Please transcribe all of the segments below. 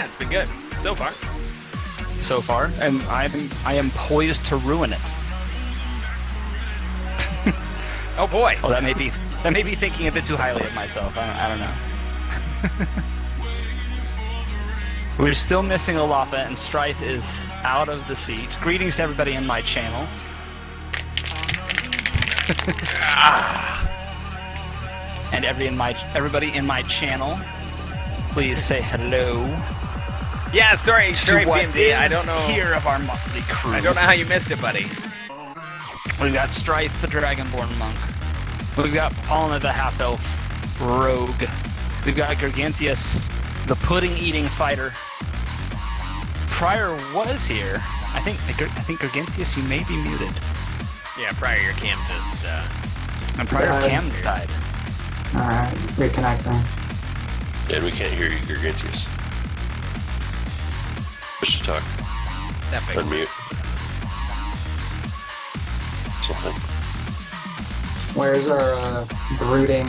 Yeah, it's been good so far. So far, and I am poised to ruin it. Oh boy. Oh, that may be thinking a bit too highly of myself. I don't know. We're still missing Olafa, and Strife is out of the seat. Greetings to everybody in my channel. And everybody in my channel, please say hello. Yeah, sorry, PMD. I don't know. Here of our motley crew. I don't know how you missed it, buddy. We've got Strife, the Dragonborn monk. We've got Paulina, the half-elf rogue. We've got Gargantius, the pudding-eating fighter. Prior was here. I think Gargantius, you may be muted. Yeah, prior your cam just. And prior Cam died. Alright, reconnecting. And we can't hear you, Gargantius. Push to talk. That big. Unmute. Something. Where's our brooding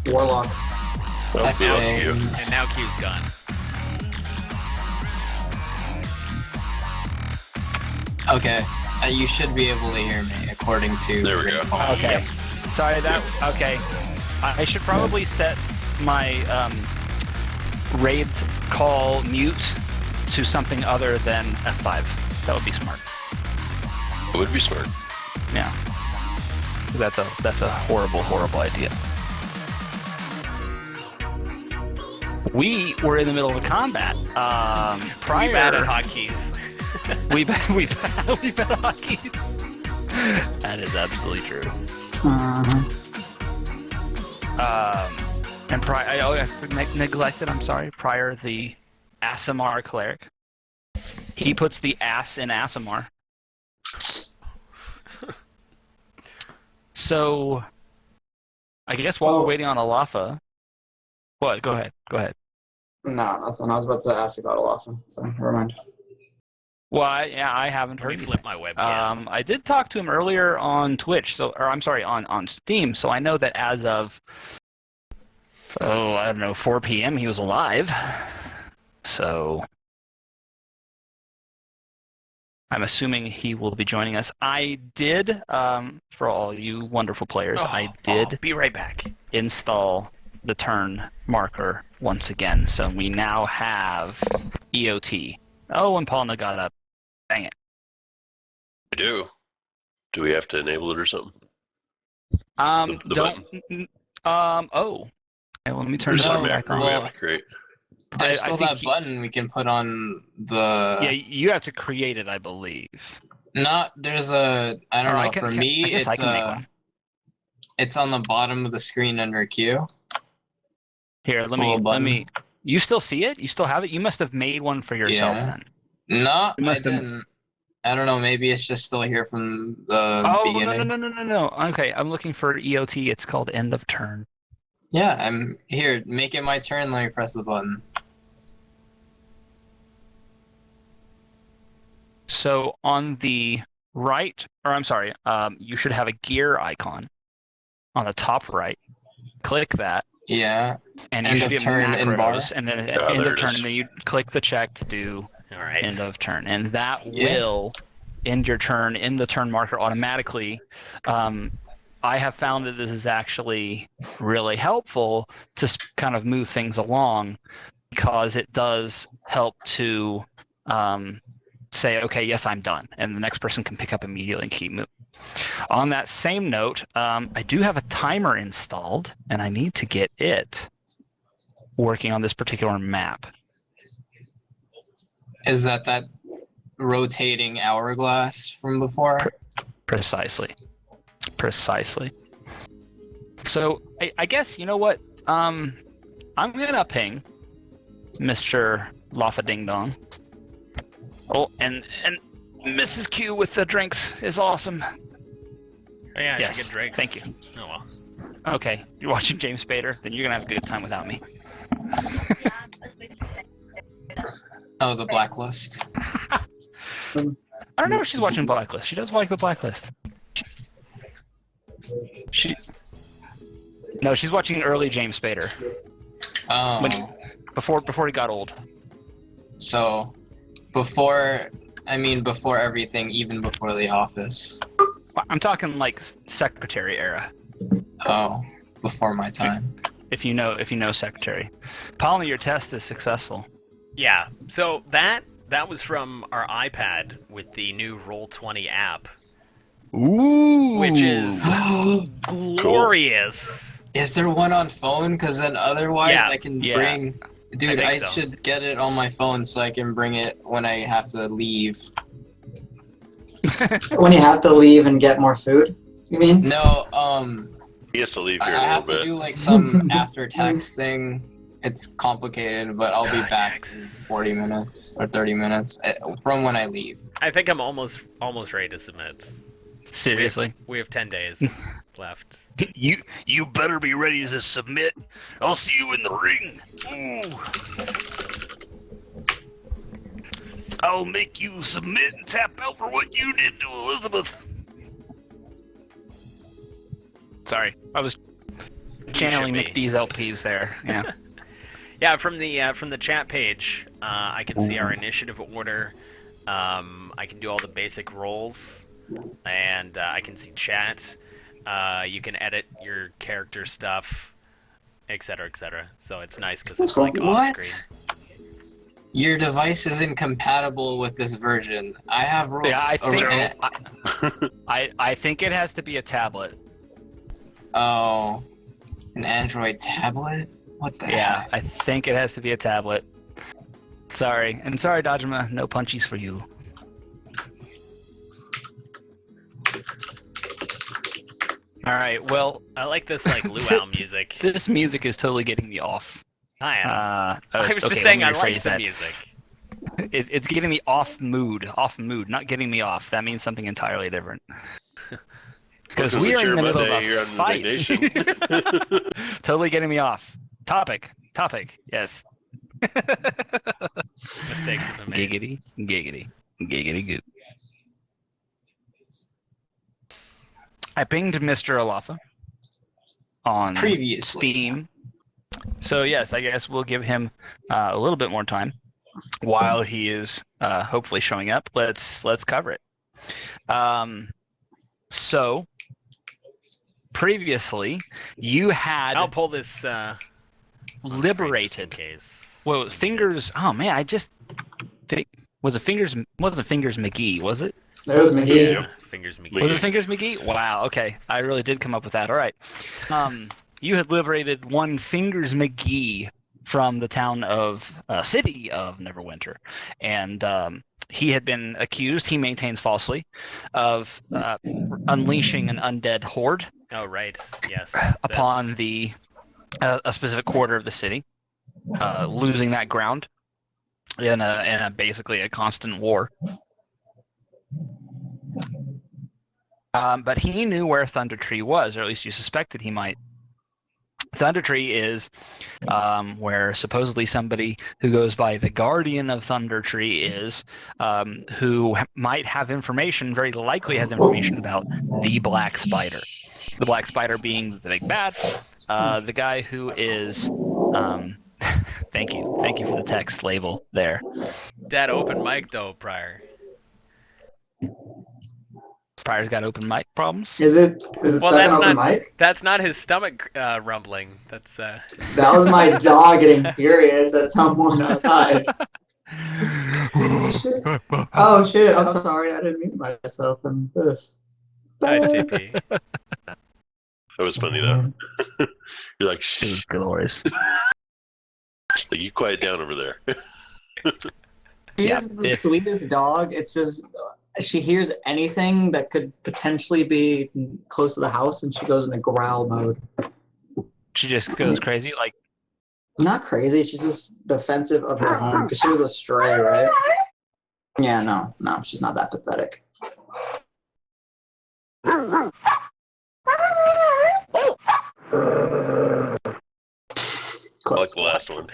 warlock? Oh, yeah, you. And now Q's gone. Okay, you should be able to hear me according to. There we go. Okay. Yep. Sorry that. Okay. I should probably set my raid call mute to something other than F5. That would be smart. It would be smart. Yeah. That's a horrible idea. We were in the middle of a combat. Prior, We bad at hotkeys. we bet hotkeys. That is absolutely true. And prior, I neglected. I'm sorry. Prior, the Aasimar cleric. He puts the ass in Aasimar. So, I guess while we're waiting on Olafa. What? Go ahead. No, nothing. I was about to ask about Olafa, so never mind. Well, I haven't Let me heard. flip my webcam. I did talk to him earlier on Twitch, on Steam. So I know that as of I don't know, 4 p.m. he was alive. So I'm assuming he will be joining us. I did, for all you wonderful players, I did be right back. install the turn marker once again. So we now have EOT. Oh, and Paulina got up. Dang it. We do. Do we have to enable it or something? The don't. Oh. Okay, well, let me turn the button back on. Great. There's still think that button we can put on the. Yeah, you have to create it, I believe. Not there's a. I don't know. For me, I guess it's I can make one. It's on the bottom of the screen under Q. Here, It's a let little me. You still see it? You still have it? You must have made one for yourself then. No, You I must have- didn't. I don't know. Maybe it's just still here from the beginning. No. Okay, I'm looking for EOT. It's called end of turn. Yeah, I'm here. Make it my turn. Let me press the button. So on the right, or I'm sorry, you should have a gear icon on the top right. Click that. Yeah. And End you should of be turn in bar. macros, and then at Oh, end there of it turn, is. and then you click the check to do All right. end of turn, and that Yeah. will end your turn in the turn marker automatically. I have found that this is actually really helpful to kind of move things along because it does help to say, okay, yes, I'm done, and the next person can pick up immediately and keep moving. On that same note, I do have a timer installed, and I need to get it working on this particular map. Is that rotating hourglass from before? Precisely. So I guess, you know what? I'm gonna ping Mr. Lafa Ding Dong. Oh, and Mrs. Q with the drinks is awesome. Oh, yeah, I Yes, should get drinks. thank you. Oh well. Okay, you're watching James Spader, then you're gonna have a good time without me. Oh, the blacklist. I don't know if she's watching Blacklist. She does like the Blacklist. No, she's watching early James Spader Oh. before he got old. So, before everything, even before the office. I'm talking like secretary era. Oh, before my time. If you know secretary. Polly, your test is successful. Yeah. So that was from our iPad with the new Roll20 app, Ooh. which is glorious. Is there one on phone? Because then otherwise Yeah. I can Yeah. bring... Dude, I so. should get it on my phone so I can bring it when I have to leave. When you have to leave and get more food, you mean? No, He has to leave I here in a have little to bit. do like some after-tax thing. It's complicated, but I'll be back in 40 minutes or 30 minutes from when I leave. I think I'm almost ready to submit. Seriously. We have 10 days left. You better be ready to submit. I'll see you in the ring. Ooh. I'll make you submit and tap out for what you did to Elizabeth. Sorry, I was channeling should be. McDee's LPs there. Yeah. Yeah, from the chat page, I can see our initiative order. I can do all the basic roles, and I can see chat. You can edit your character stuff, etc., etc. So it's nice because it's like off screen. Your device is incompatible with this version. I have Yeah, I think it has to be a tablet. Oh, an Android tablet? What the Yeah, heck? I think it has to be a tablet. Sorry, Dojima, no punchies for you. All right, well, I like this like luau music. this music is totally getting me off. I was just okay, saying I let me like rephrase the that. music. It's getting me off mood, not getting me off. That means something entirely different. Because we are in the middle of a fight. Totally getting me off. Topic, yes. Mistakes have been made. Giggity goop. I pinged Mr. Alafa on Previously. Steam. So yes, I guess we'll give him a little bit more time while he is hopefully showing up. Let's cover it. So previously, you had I'll pull this liberated. just in case. Well, fingers. Oh man, I just was it fingers? Wasn't Fingers McGee? Was it? It was McGee. Yeah, Fingers McGee. Was it Fingers McGee? Wow. Okay, I really did come up with that. All right. You had liberated one Fingers McGee from the town of city of Neverwinter, and he had been accused. He maintains falsely of unleashing an undead horde. Oh right, yes. Upon the a specific quarter of the city, losing that ground in a basically a constant war. But he knew where Thunder Tree was, or at least you suspected he might. Thunder Tree is where supposedly somebody who goes by the Guardian of Thunder Tree is, who might have information, very likely has information about the Black Spider. The Black Spider being the big bad, the guy who is... thank you for the text label there. Dad open mic though, Prior. Pryor's got open mic problems. Is it stuck on open mic? That's not his stomach rumbling. That's That was my dog getting furious at someone outside. Oh shit! I'm sorry, I didn't mute myself in this. nice, JP. That was funny though. You're like, shh. Glorious. Like, you quiet down over there. She's the sweetest dog. It's just she hears anything that could potentially be close to the house, and she goes into growl mode. She just goes crazy, like. Not crazy. She's just defensive of her home because she was a stray, right? Yeah, no, she's not that pathetic. I like the last one.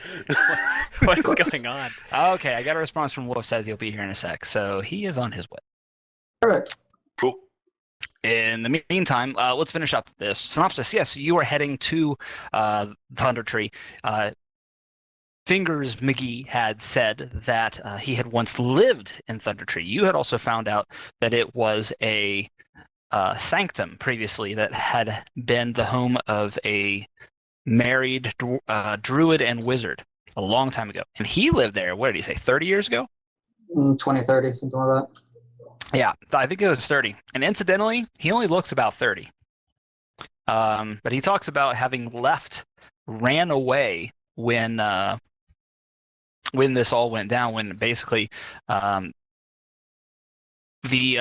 What's going on? Okay, I got a response from Wolf, says he'll be here in a sec, so he is on his way. Perfect. Cool. In the meantime, let's finish up this synopsis. Yes, you are heading to Thunder Tree. Fingers McGee had said that he had once lived in Thunder Tree. You had also found out that it was a sanctum previously that had been the home of a married druid and wizard a long time ago. And he lived there, what did he say, 30 years ago? 2030, something like that. Yeah, I think it was 30. And incidentally, he only looks about 30. But he talks about having ran away when this all went down, when basically the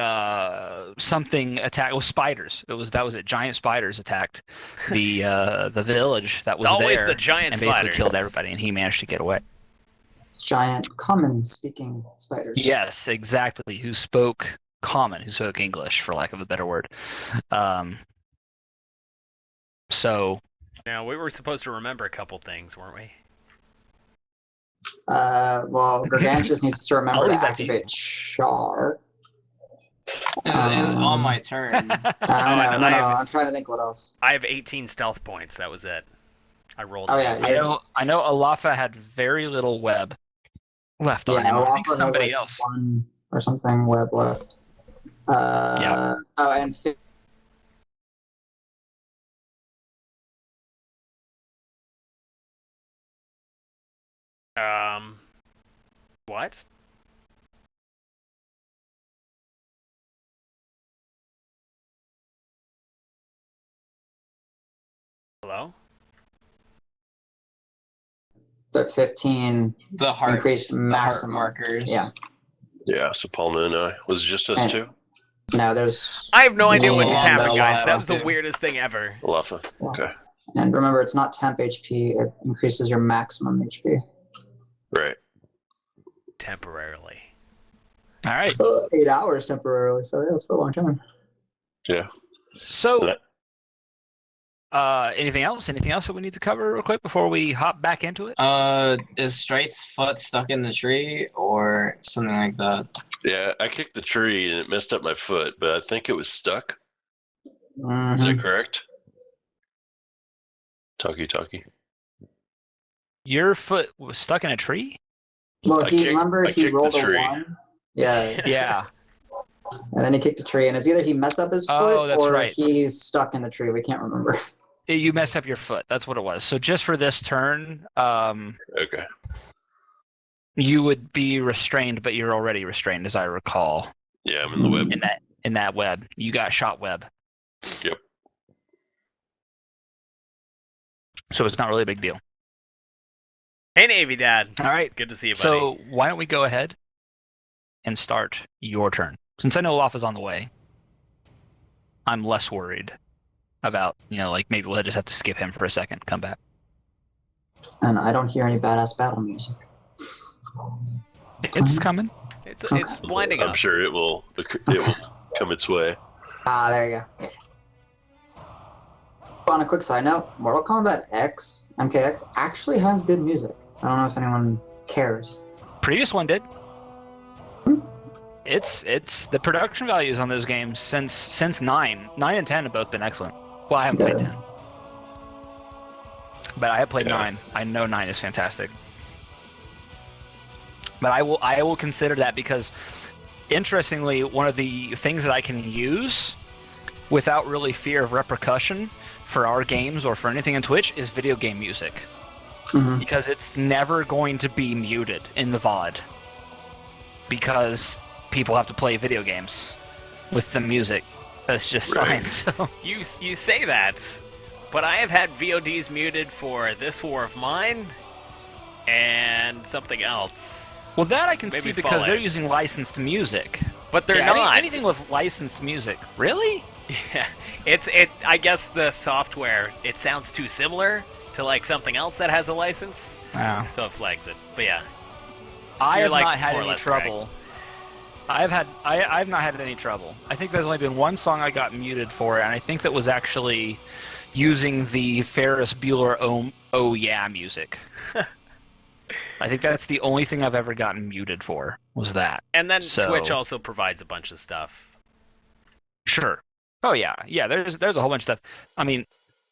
something attacked. It was spiders. That was it. Giant spiders attacked the village that was Always there, the giant and basically spiders. killed everybody. And he managed to get away. Giant common speaking spiders. Yes, exactly. Who spoke common? Who spoke English, for lack of a better word? So. Now we were supposed to remember a couple things, weren't we? Well, Gargantuous needs to remember I'll to leave that to you. activate Char. On my turn. No, I'm trying to think what else. I have 18 stealth points. That was it. I rolled. Oh, yeah, I know Alafa had very little web left on him. I think Alpha somebody has like else. 1 or something web left. Yeah. Oh, and What? Hello? the 15 The heart increased maximum markers. Yeah. Yeah, so Palma and I. Was it just us And- two? No, there's. I have no idea what just Yeah, happened, no, guys. I That was the too. weirdest thing ever. Alafa. Okay. And remember, it's not temp HP. It increases your maximum HP. Right. Temporarily. All right. 8 hours temporarily, so yeah, that's for a long time. Yeah. So, anything else? Anything else that we need to cover real quick before we hop back into it? Is Stright's foot stuck in the tree or something like that? Yeah, I kicked the tree and it messed up my foot, but I think it was stuck. Mhm. Is that correct? Talkie. Your foot was stuck in a tree? Well, I he kicked- remember I he kicked the rolled a tree. 1. Yeah, Yeah. and then he kicked a tree, and it's either he messed up his Oh, foot that's or right. he's stuck in the tree. We can't remember. You messed up your foot. That's what it was. So just for this turn, Okay. you would be restrained, but you're already restrained, as I recall. Yeah, I'm in the web. In that web, you got shot web. Yep. So it's not really a big deal. Hey, Navy Dad. All right. Good to see you, buddy. So why don't we go ahead and start your turn? Since I know Olaf is on the way, I'm less worried about, like maybe we'll just have to skip him for a second, come back. And I don't hear any badass battle music. It's coming. It's winding I'm up. sure it will come its way. Ah, there you go. On a quick side note, Mortal Kombat X, MKX, actually has good music. I don't know if anyone cares. Previous one did. It's the production values on those games since 9 and 10 have both been excellent. Well, I haven't played Good. 10, but I have played Yeah. 9. I know 9 is fantastic. But I will consider that because, interestingly, one of the things that I can use without really fear of repercussion for our games or for anything on Twitch is video game music. Mhm. Because it's never going to be muted in the VOD. Because people have to play video games with the music. That's just Right. fine. So You say that, but I have had VODs muted for This War of Mine and something else. well, that I can Maybe see because they're Fallout. using licensed music. But they're Yeah, not. anything with licensed music. Really? Yeah, I guess the software, it sounds too similar to like something else that has a license, Wow. so it flags it. But yeah, I You're, have like, not had more or any less trouble. I've not had any trouble. I think there's only been one song I got muted for, and I think that was actually using the Ferris Bueller Oh Yeah music. I think that's the only thing I've ever gotten muted for, was that. and then So- Twitch also provides a bunch of stuff. Sure. Oh yeah. Yeah, there's a whole bunch of stuff. I mean,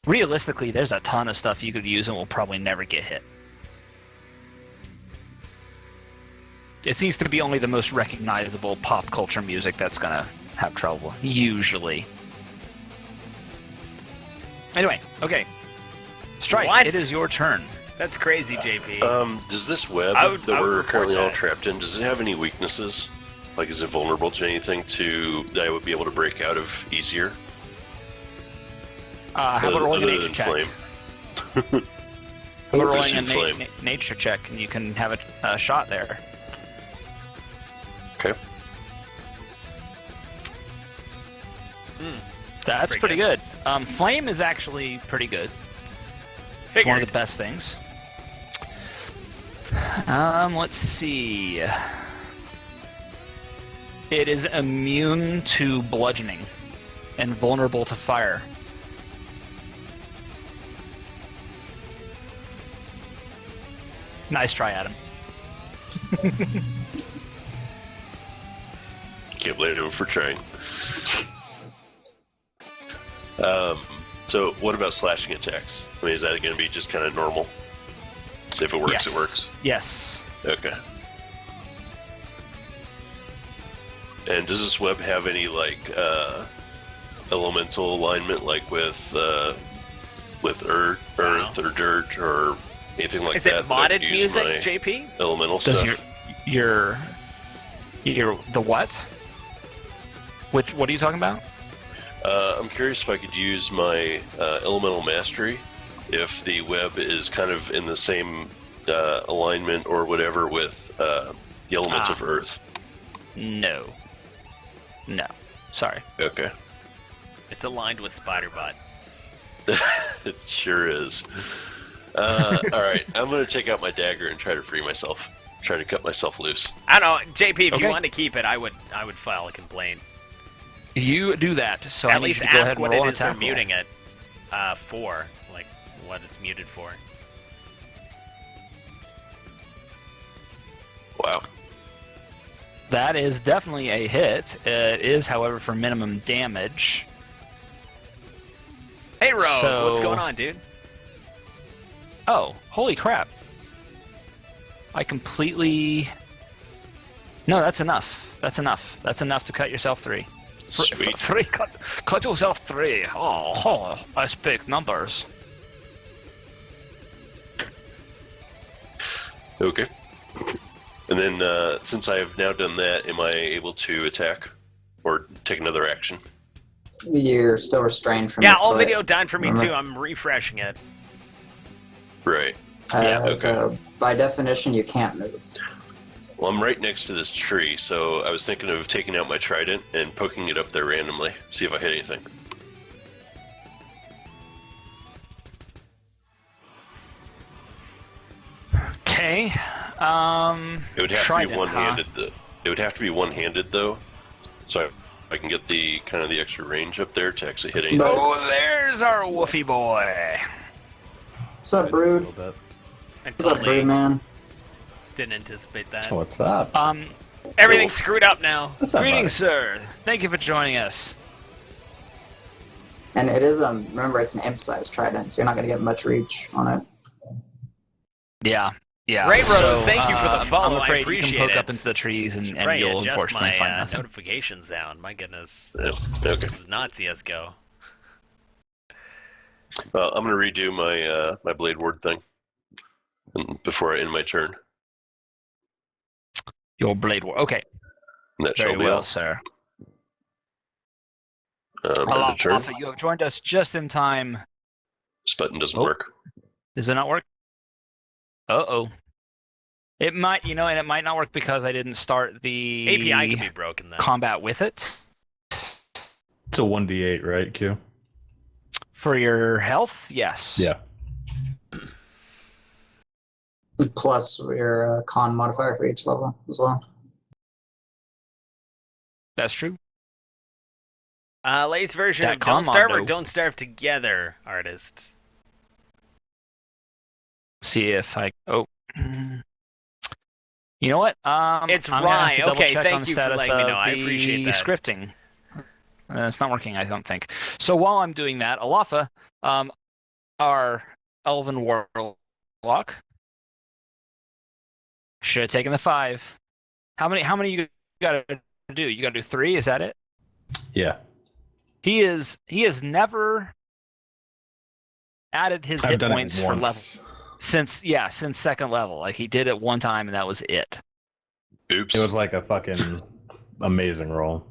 realistically, there's a ton of stuff you could use and will probably never get hit. it seems to be only the most recognizable pop culture music that's gonna have trouble, usually. Anyway, okay. Strike, What? it is your turn. That's crazy, JP. Does this web I would that we're report currently all that. trapped in, does it have any weaknesses? Like, is it vulnerable to anything that I would be able to break out of easier? How about rolling a Other nature than check? flame? How about rolling a Just flame. nature check, and you can have a shot there. Okay. That's pretty good. Flame is actually pretty good. It's one of the best things. Let's see. It is immune to bludgeoning and vulnerable to fire. Nice try, Adam. Can't blame him for trying. So what about slashing attacks? I mean, is that going to be just kind of normal? So if it works, Yes. it works. Yes. Okay. And does this web have any elemental alignment, like with earth or dirt or anything like Is that? it modded that I could use music, my JP? Elemental Does stuff. your the what? What are you talking about? I'm curious if I could use my elemental mastery if the web is kind of in the same alignment or whatever with the elements of earth. No. Sorry. Okay. It's aligned with Spiderbot. It sure is. All right, I'm going to take out my dagger and try to free myself. Try to cut myself loose. I don't know, JP. If Okay. you want to keep it, I would file a complaint. You do that, so I At need least you to go ask ahead and what roll it an is they're attack roll. muting it for, like what it's muted for. Wow. That is definitely a hit. It is, however, for minimum damage. Hey, Rogue, So- what's going on, dude? Oh, holy crap. I completely... No, that's enough. That's enough. That's enough to cut yourself 3. Sweet. 3, cut yourself 3. Oh, I speak numbers. Okay. And then, since I have now done that, am I able to attack or take another action? You're still restrained from Yeah, your all foot. video done for me Remember? too. I'm refreshing it. Right. Yeah, So by definition, you can't move. Well, I'm right next to this tree, so I was thinking of taking out my trident and poking it up there randomly, see if I hit anything. Okay. It would have Trident, to be one-handed. It would have to be one-handed though, so I can get the kind of the extra range up there to actually hit anything. But- Oh, there's our woofy boy. What's up, Brood? I What's up, totally Brood, man? didn't anticipate that. What's up? Everything's screwed up now. What's up, Greetings, sir. Thank you for joining us. And it is remember it's an imp-sized trident, so you're not gonna get much reach on it. Yeah. Ray Rose, thank you for the follow. I'm I afraid appreciate you can poke it. up into the trees and Right, you'll adjust unfortunately my find nothing. notifications down. My goodness, Yeah, okay. this is not CS:GO. Well, I'm gonna redo my my blade ward thing before I end my turn. Your blade war. Okay. And that Very shall be well, all. sir. End of Hello, turn. Alpha. You have joined us just in time. This button doesn't Oh. work. Does it not work? Uh-oh. It might, and it might not work because I didn't start the API could be broken then. combat with it. It's a 1d8, right, Q? For your health, yes. Yeah. Plus your con modifier for each level as well. That's true. Latest version That of Don't commando. Starve or Don't Starve Together, artist. See if I... Oh. You know what? It's I'm gonna have to Rye. Okay, double-check thank on the you for status letting me of know. I the appreciate that. scripting. It's not working, I don't think. So while I'm doing that, Alafa, our Elven Warlock, should have taken the 5. How many you gotta do? You gotta do 3, is that it? Yeah. He has never added his I've hit done points it for level once. since second level. Like he did it one time and that was it. Oops. It was like a fucking amazing roll.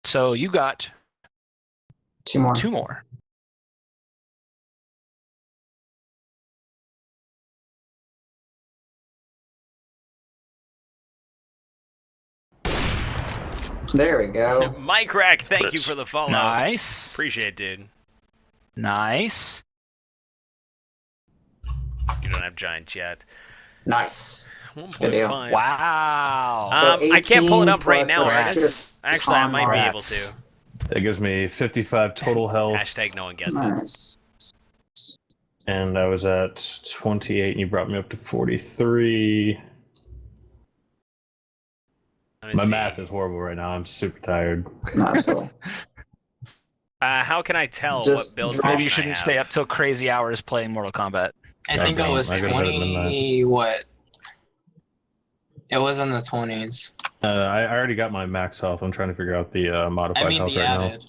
So you got 2 more. 2 more. There we go. Mike Rack, thank you for the follow. Nice. Appreciate it, dude. Nice. You don't have giant yet. Nice. Good deal. 1.5. Wow. So I can't pull it 18 up right plus now, what's Rats. Artist. Actually, I might be able Rats. to. That gives me 55 total health. Hashtag no one gets it. Nice. And I was at 28, and you brought me up to 43. Let me My see. math is horrible right now. I'm super tired. That's cool. How can I tell Just what build drop- Maybe version you I shouldn't have? stay up till crazy hours playing Mortal Kombat. I think it Okay, was I go to bed at 20. What? It was in the 20s. I already got my max health. I'm trying to figure out the modified I mean, health the right added.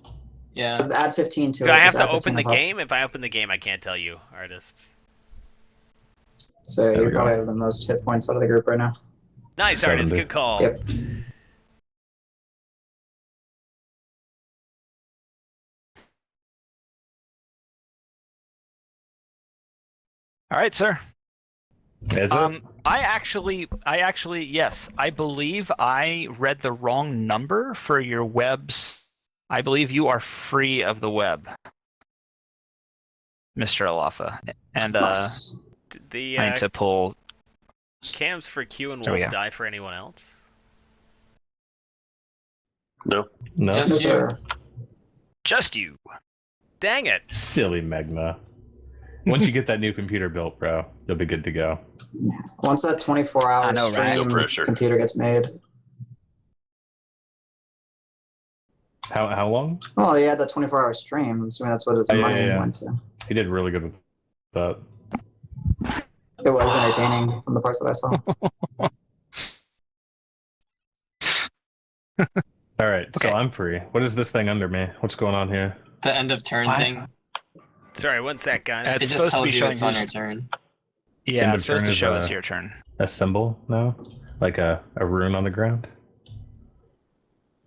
Yeah. Add 15 to it. Do I have just to add 15 open the as well. game? If I open the game, I can't tell you, Artist. So There you we go. probably have the most hit points out of the group right now. Nice, 70. Artist. Good call. Yep. All right, sir. now. Is it? I actually, yes, I believe I read the wrong number for your webs. I believe you are free of the web, Mr. Alafa. And Nice. Did the I need to pull. cams for Q and There we Wolf go. die for anyone else? No. No. Just- No, you. sir. Just you. Dang it! Silly Megna. Once you get that new computer built, bro, you'll be good to go. Once that 24-hour I know, right? stream No pressure. computer gets made. How long? Well, he had that 24-hour stream. I'm assuming that's what his Oh, yeah, money yeah, yeah. went to. He did really good with that. It was entertaining from the parts that I saw. All right, so Okay. I'm free. What is this thing under me? What's going on here? The end of turn What? thing. Sorry, one sec, guys. It's It supposed just to be tells you showing it's on who's- your turn. Yeah, End it's of turn supposed to is, show us your turn. A symbol now? Like a rune on the ground?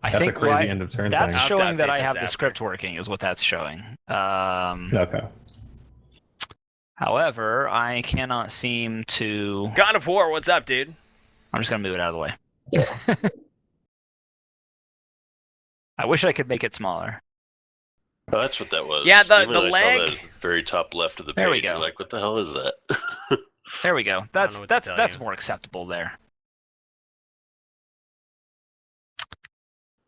I That's a think crazy why- end of turn that's thing. I'll have to showing that update I this have the after. script working, is what that's showing. Okay. However, I cannot seem to. God of War, what's up, dude? I'm just gonna move it out of the way. I wish I could make it smaller. Oh, that's what that was. Yeah, the Even when I lag- saw that at the very top left of the page. There we go. You're like, what the hell is that? There we go. That's know what to tell you. more acceptable there.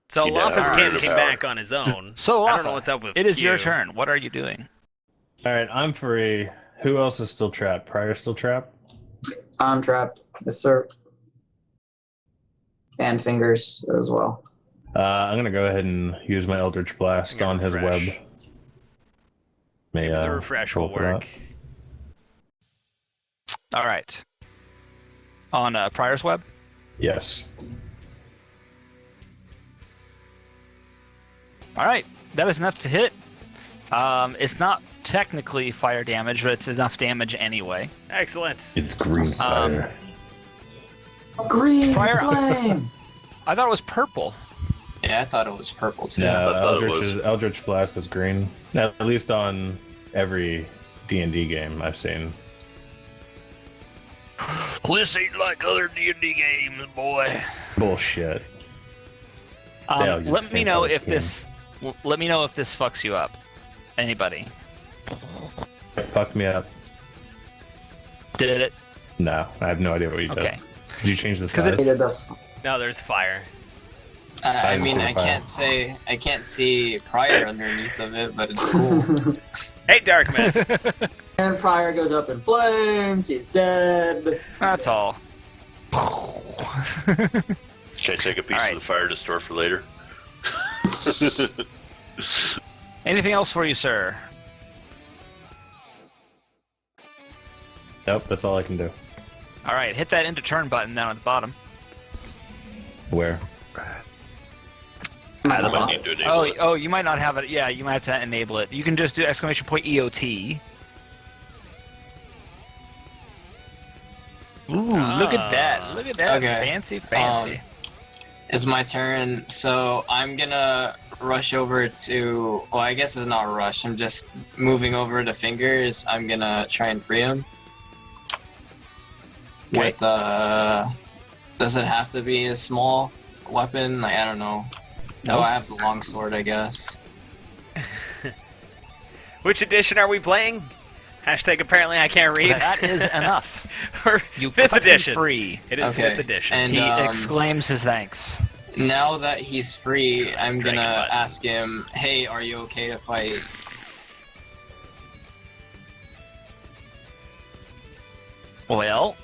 So You know, Lafa's alright. game came back on his own. So I don't know Alpha, what's up with it is your Q. turn. What are you doing? All right, I'm free. Who else is still trapped? Pryor still trapped? I'm trapped. Yes, sir. And fingers as well. I'm going to go ahead and use my Eldritch Blast I'm gonna on his refresh. web. May, Maybe the refresh roll will for that. work. All right. On Prior's web. Yes. All right, that is enough to hit. It's not technically fire damage, but it's enough damage anyway. Excellent. It's green fire. Green Fire- flame! I thought it was purple. Yeah, I thought it was purple too. No, I thought it Eldritch Blast is green. At least on every D&D game I've seen. This ain't like other D&D games, boy. Bullshit. They all use the Let me same know color if scheme. this. Let me know if this fucks you up. Anybody? It fucked me up. Did it? No, I have no idea what you did. Okay. Did you change the 'Cause size? He did the No, there's fire. I haven't mean, seen I fire. can't see Prior underneath of it, but it's cool. Hey, Dark Mist. And Pryor goes up in flames. He's dead. That's all. Can I take a piece Alright. of the fire to store for later? Anything else for you, sir? Nope, that's all I can do. All right, hit that end of turn button down at the bottom. Where? I might need to enable it. Oh, you might not have it. Yeah, you might have to enable it. You can just do exclamation point EOT. Ooh, look at that! Look at that! Okay. Fancy. It's my turn, so I'm gonna rush over to. Well, I guess it's not a rush. I'm just moving over to Fingers. I'm gonna try and free him. Okay. With does it have to be a small weapon? Like, I don't know. No, I have the longsword, I guess. Which edition are we playing? Hashtag apparently I can't read. That is enough. Or You 5th cut him edition. free. It is Okay. 5th edition. And He um, exclaims his thanks. now that he's free, I'm Dragon gonna button. ask him, "Hey, are you okay to fight?" Well,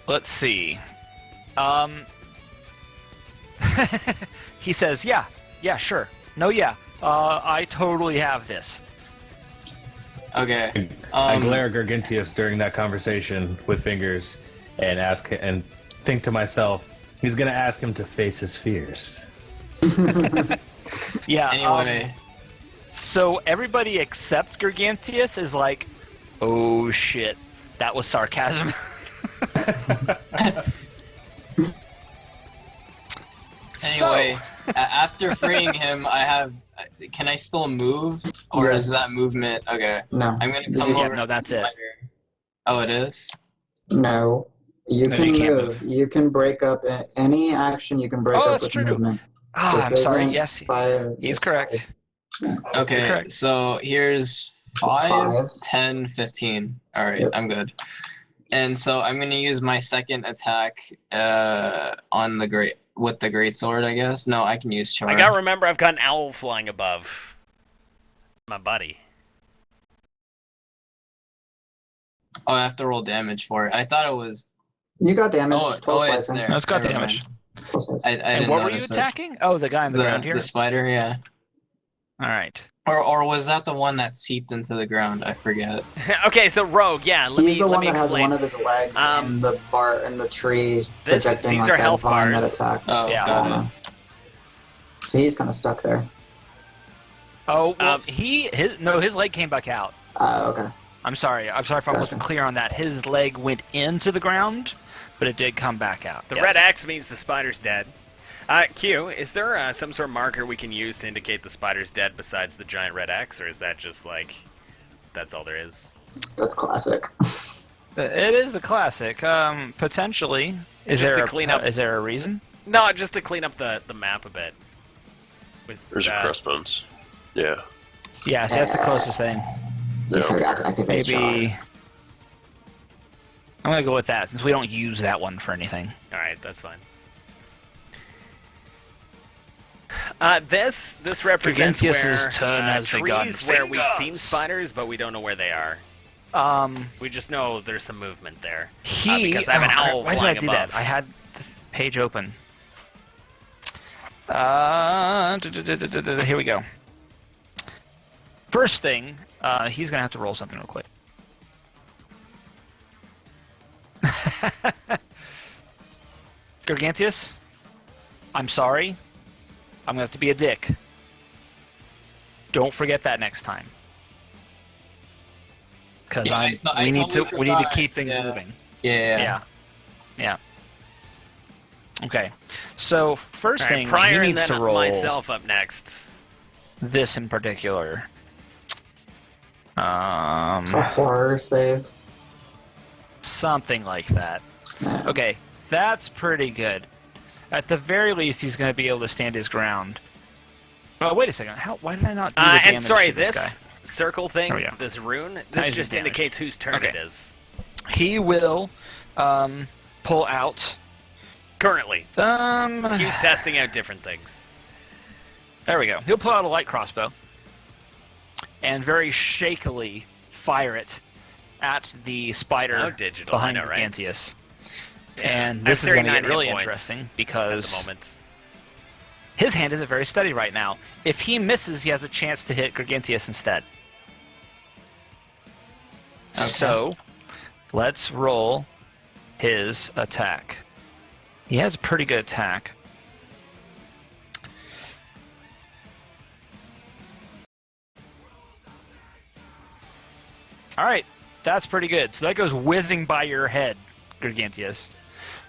let's see. He says, yeah, sure. No, yeah. I totally have this. Okay. I glare at Gargantius during that conversation with Fingers and ask and think to myself, he's gonna ask him to face his fears. Yeah. Anyway, So everybody except Gargantius is like, oh shit, that was sarcasm. anyway, after freeing him, I have. Can I still move, or Yes. is that movement? Okay. No. I'm gonna come Yeah, over. no, to that's the it. spider. Oh, it is. No. You No, can you can't move. You can break up any action. You can break Oh, up that's with true. movement. Ah, This I'm sorry. isn't Yes, fire. he's it's correct. Okay. Correct. So here's 5, 5. 10, 15. All right, Yep. I'm good. And so I'm gonna use my second attack on the great sword, I guess. No, I can use charm. I gotta remember I've got an owl flying above. My buddy. Oh, I have to roll damage for it. I thought it was. You got damage. Oh, 12 it's slicing. there. No, it's got Never damage. mind. 12 slicing. I And didn't what were you notice it. attacking? Oh, the guy on the ground here. The spider, yeah. All right. Or was that the one that seeped into the ground? I forget. Okay, so Rogue, yeah, let He's me the let one me that has explain. one of his legs in the bar in the tree These projecting like are that health vine that bars. attacked. Oh, Yeah. got it. So he's kind of stuck there. Oh, well, his leg came back out. Okay. I'm sorry if I wasn't clear on that. His leg went into the ground, but it did come back out. The Yes. red X means the spider's dead. Q, is there some sort of marker we can use to indicate the spider's dead besides the giant red X, or is that just like, that's all there is? That's classic. It is the classic. Potentially. Is Just to there clean up- is there a reason? No, just to clean up the map a bit. With, There's a crossbones. Yeah. Yeah, so that's the closest thing. You No. forgot to activate Maybe. charm. I'm gonna go with that since we don't use that one for anything. Alright, that's fine. This represents Gargantius's where turn has begun. trees where we've seen Fingers. spiders, but we don't know where they are. We just know there's some movement there. Because I have an owl why did I flying do above. that? I had the page open. Here we go. First thing, he's gonna have to roll something real quick. Gargantius, I'm sorry. I'm gonna have to be a dick. Don't forget that next time. Because Yeah, I we need to totally forgot. keep things Yeah. moving. Yeah. Yeah. Okay. So first Alright, thing Prior he and needs then to roll myself up next. this in particular. A horror save. Something like that. Yeah. Okay, that's pretty good. At the very least, he's going to be able to stand his ground. Oh, wait a second. Why did I not do the damage And sorry, to this this guy? circle thing, There we go. this rune, Now this he's just damaged. indicates whose turn Okay. it is. He will pull out. Currently. He's testing out different things. There we go. He'll pull out a light crossbow and very shakily fire it at the spider How digital, behind I know, right? Gargantius. Yeah. And I this have is going to 39 get really hit points interesting At because the moment. his hand isn't very steady right now. If he misses, he has a chance to hit Gargantius instead. Okay. So, let's roll his attack. He has a pretty good attack. Alright, that's pretty good. So that goes whizzing by your head, Gargantius,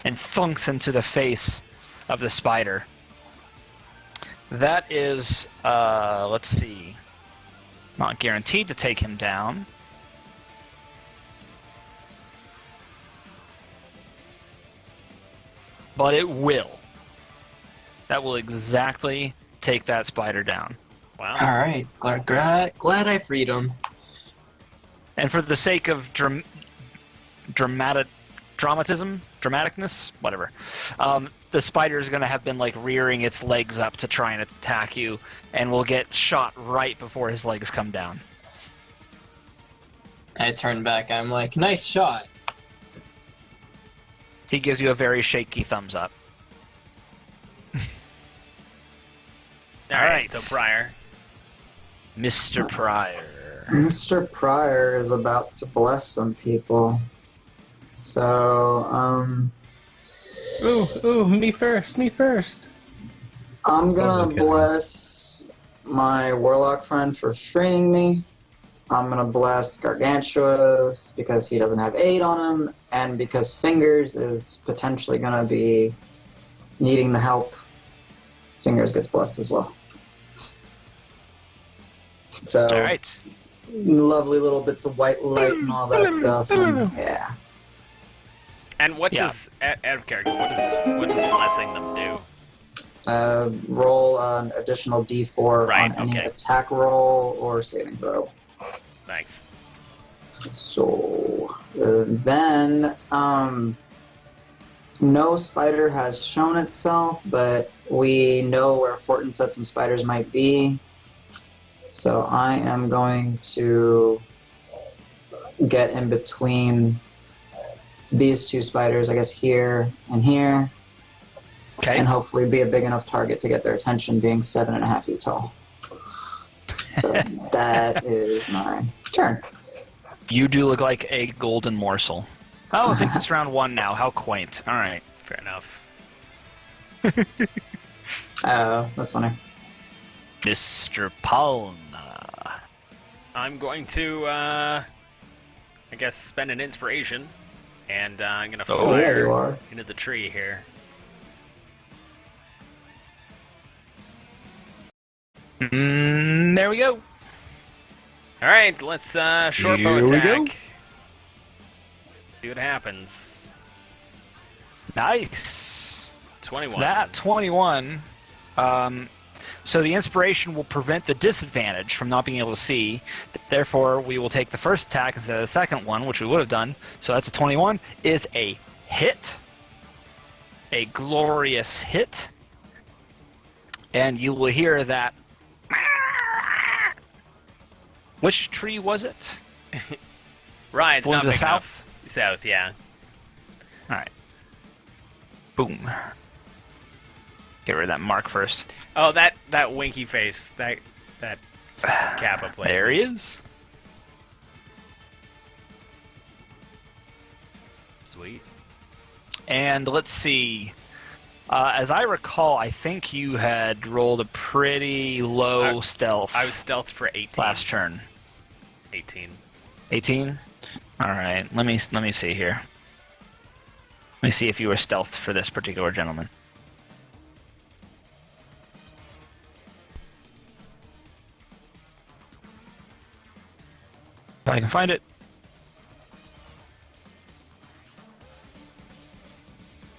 and thunks into the face of the spider. That is, let's see, not guaranteed to take him down. But it will. That will exactly take that spider down. Wow. Alright, glad I freed him. And for the sake of dramaticness, whatever, the spider is going to have been like rearing its legs up to try and attack you, and will get shot right before his legs come down. I turn back, I'm like, nice shot. He gives you a very shaky thumbs up. Alright, so Pryor. Mr. Pryor. Mr. Pryor is about to bless some people. So, me first. I'm gonna Okay. bless my warlock friend for freeing me. I'm gonna bless Gargantuous because he doesn't have aid on him, and because Fingers is potentially gonna be needing the help. Fingers gets blessed as well. So, All right. lovely little bits of white light and all that stuff. And, yeah. And what Yeah. does, out of character, what does blessing them do? Roll an additional D4 Right, on any okay. attack roll or saving throw. Thanks. So then, no spider has shown itself, but we know where Fortin said some spiders might be. So I am going to get in between these two spiders, I guess here and here, Okay. and hopefully be a big enough target to get their attention, being 7.5 feet tall. So that is my turn. You do look like a golden morsel. Oh, I think it's round 1 now. How quaint. All right. Fair enough. That's funny. Mr. Palna. I'm going to, I guess, spend an inspiration, and I'm going to Oh, Oh, yeah, you fire are. into the tree here. There we go. All right, let's short bow Here we attack. go. See what happens. Nice. 21. That 21. So the inspiration will prevent the disadvantage from not being able to see. Therefore, we will take the first attack instead of the second one, which we would have done. So that's a 21. Is a hit. A glorious hit. And you will hear that. Which tree was it? Right, it's One not to the big south? enough. South, yeah. All right. Boom. Get rid of that mark first. Oh, that winky face, that Kappa place. There he is. Sweet. And let's see. As I recall, I think you had rolled a pretty low stealth I was stealthed for 18. last turn. 18. 18? All right. Let me see here. Let me see if you were stealthed for this particular gentleman. If I can find it.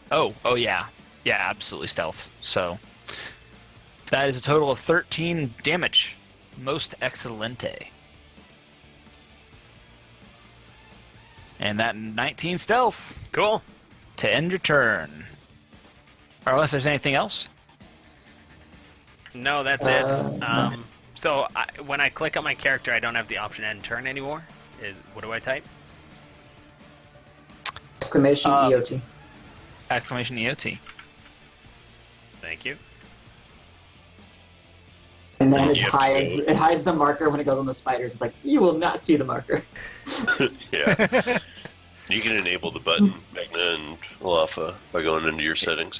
Oh yeah. Yeah, absolutely stealth. So that is a total of 13 damage. Most excelente. And that 19 stealth Cool. to end your turn. Or unless there's anything else. No, that's it. So when I click on my character, I don't have the option end turn anymore. What do I type? Exclamation EOT. Exclamation EOT. Thank you. And then You have to it hides the marker when it goes on the spiders. It's like, you will not see the marker. Yeah. You can enable the button, Megna and Alafa, by going into your settings.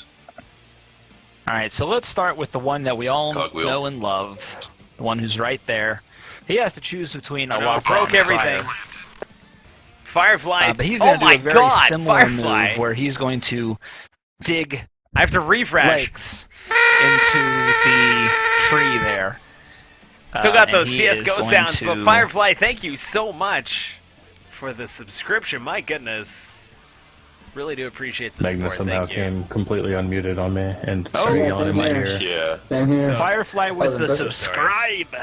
All right, so let's start with the one that we all Cogwheel. know and love, the one who's right there. He has to choose between a No, lot broke everything. Firefly. but he's oh going to do my a very God, similar Firefly. move where he's going to dig I have to refresh. legs into the tree there. Still got and those he is CS:GO going sounds, but to- Firefly, thank you so much for the subscription. My goodness. Really do appreciate the Magna support. somehow Thank you. came completely unmuted on me and Oh, started yeah, yelling in same my here. ear. Yeah. Same here. So- Firefly with the impressive. subscribe.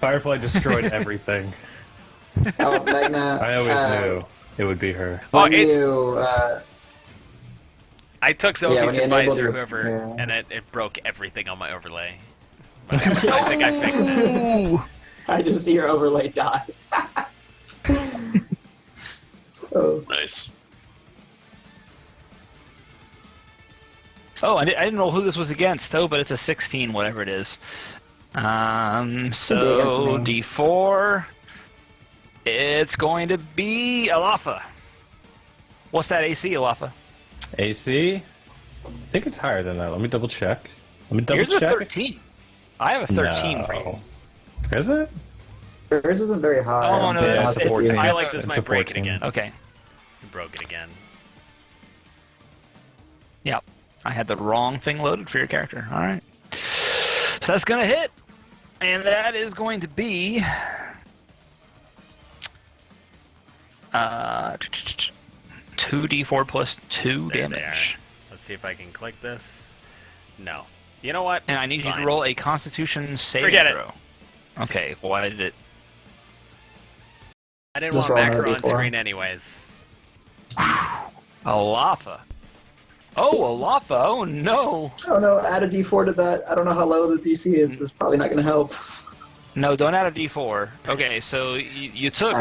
Firefly destroyed everything. Oh, Magna. I always knew it would be her. When it- you, I took Yeah, when Zoki's you advice enabled or your- whoever, yeah. and it broke everything on my overlay. But I think I fixed it. Ooh. I just see your overlay die. Oh. Nice. Oh, I didn't know who this was against. Oh, but it's a 16, whatever it is. So against me. D4. It's going to be Alafa. What's that AC, Alafa? AC? I think it's higher than that. Let me double check. Let me double Yours is a check. 13. I have a 13 for you. No. Is it? Yours isn't very high. I Oh, don't no, think, it's- unless it's- it's you. I like this It's might a break it 14. again. Okay. You broke it again. Yep. I had the wrong thing loaded for your character. All right. So that's going to hit. And that is going to be... 2d4 plus 2 There they damage. are. Let's see if I can click this. No. You know what? And I need you Fine. to roll a Constitution saving Forget it. throw. Okay, why did it... I didn't Just want roll macro another on D4. screen anyways. Alafa. Oh, Alafa. Oh, no. Oh no, add a d4 to that. I don't know how low the DC is, but it's probably not going to help. No, don't add a d4. Okay, so you took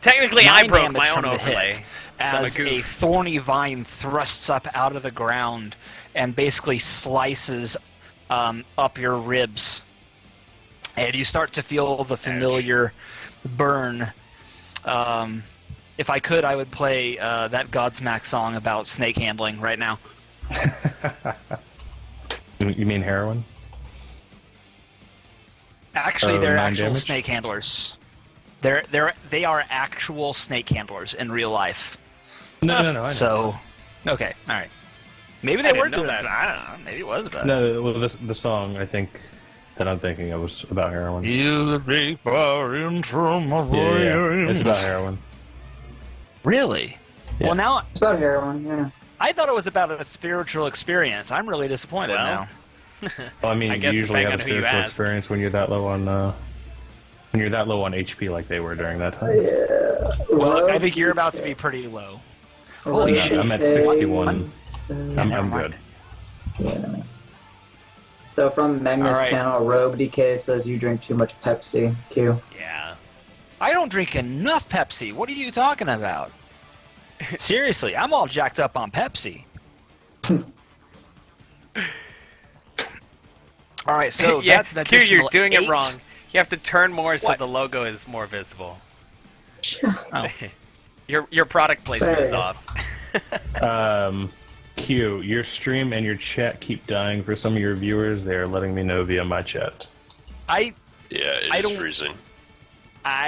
Technically, I 9 broke damage my own from the overlay. hit So I'm a as a goof. thorny vine thrusts up out of the ground and basically slices up your ribs. And you start to feel the familiar burn. If I could, I would play that Godsmack song about snake handling right now. You mean heroin? Actually, Oh, they're 9 actual damage? snake handlers. They are actual snake handlers in real life. No, I know. So, okay, all right. Maybe I they didn't were know doing that. that. I don't know. Maybe it was about it. No, well, the song I think that I'm thinking of was about heroin. You the deep are into my Yeah, it's about veins. heroin. Really? Yeah. Well, now It's about heroin, yeah. I thought it was about a spiritual experience. I'm really disappointed Well, now. Well, I mean, I you guess usually have a depending on who you spiritual ask. experience when you're that low on HP like they were during that time. Yeah. Well, I think you're about to be pretty low. Holy Yeah, shit. I'm at 61. I'm good. Yeah. So from Magnus' All right. channel, Rogue DK says you drink too much Pepsi. Q. Yeah. I don't drink enough Pepsi. What are you talking about? Seriously, I'm all jacked up on Pepsi. All right, so yeah, that's an Q, additional you're doing 8. it wrong. You have to turn more so What? the logo is more visible. Oh. Your product placement is Fair. off. Q, your stream and your chat keep dying for some of your viewers. They are letting me know via my chat. I Yeah, I it is don't- freezing.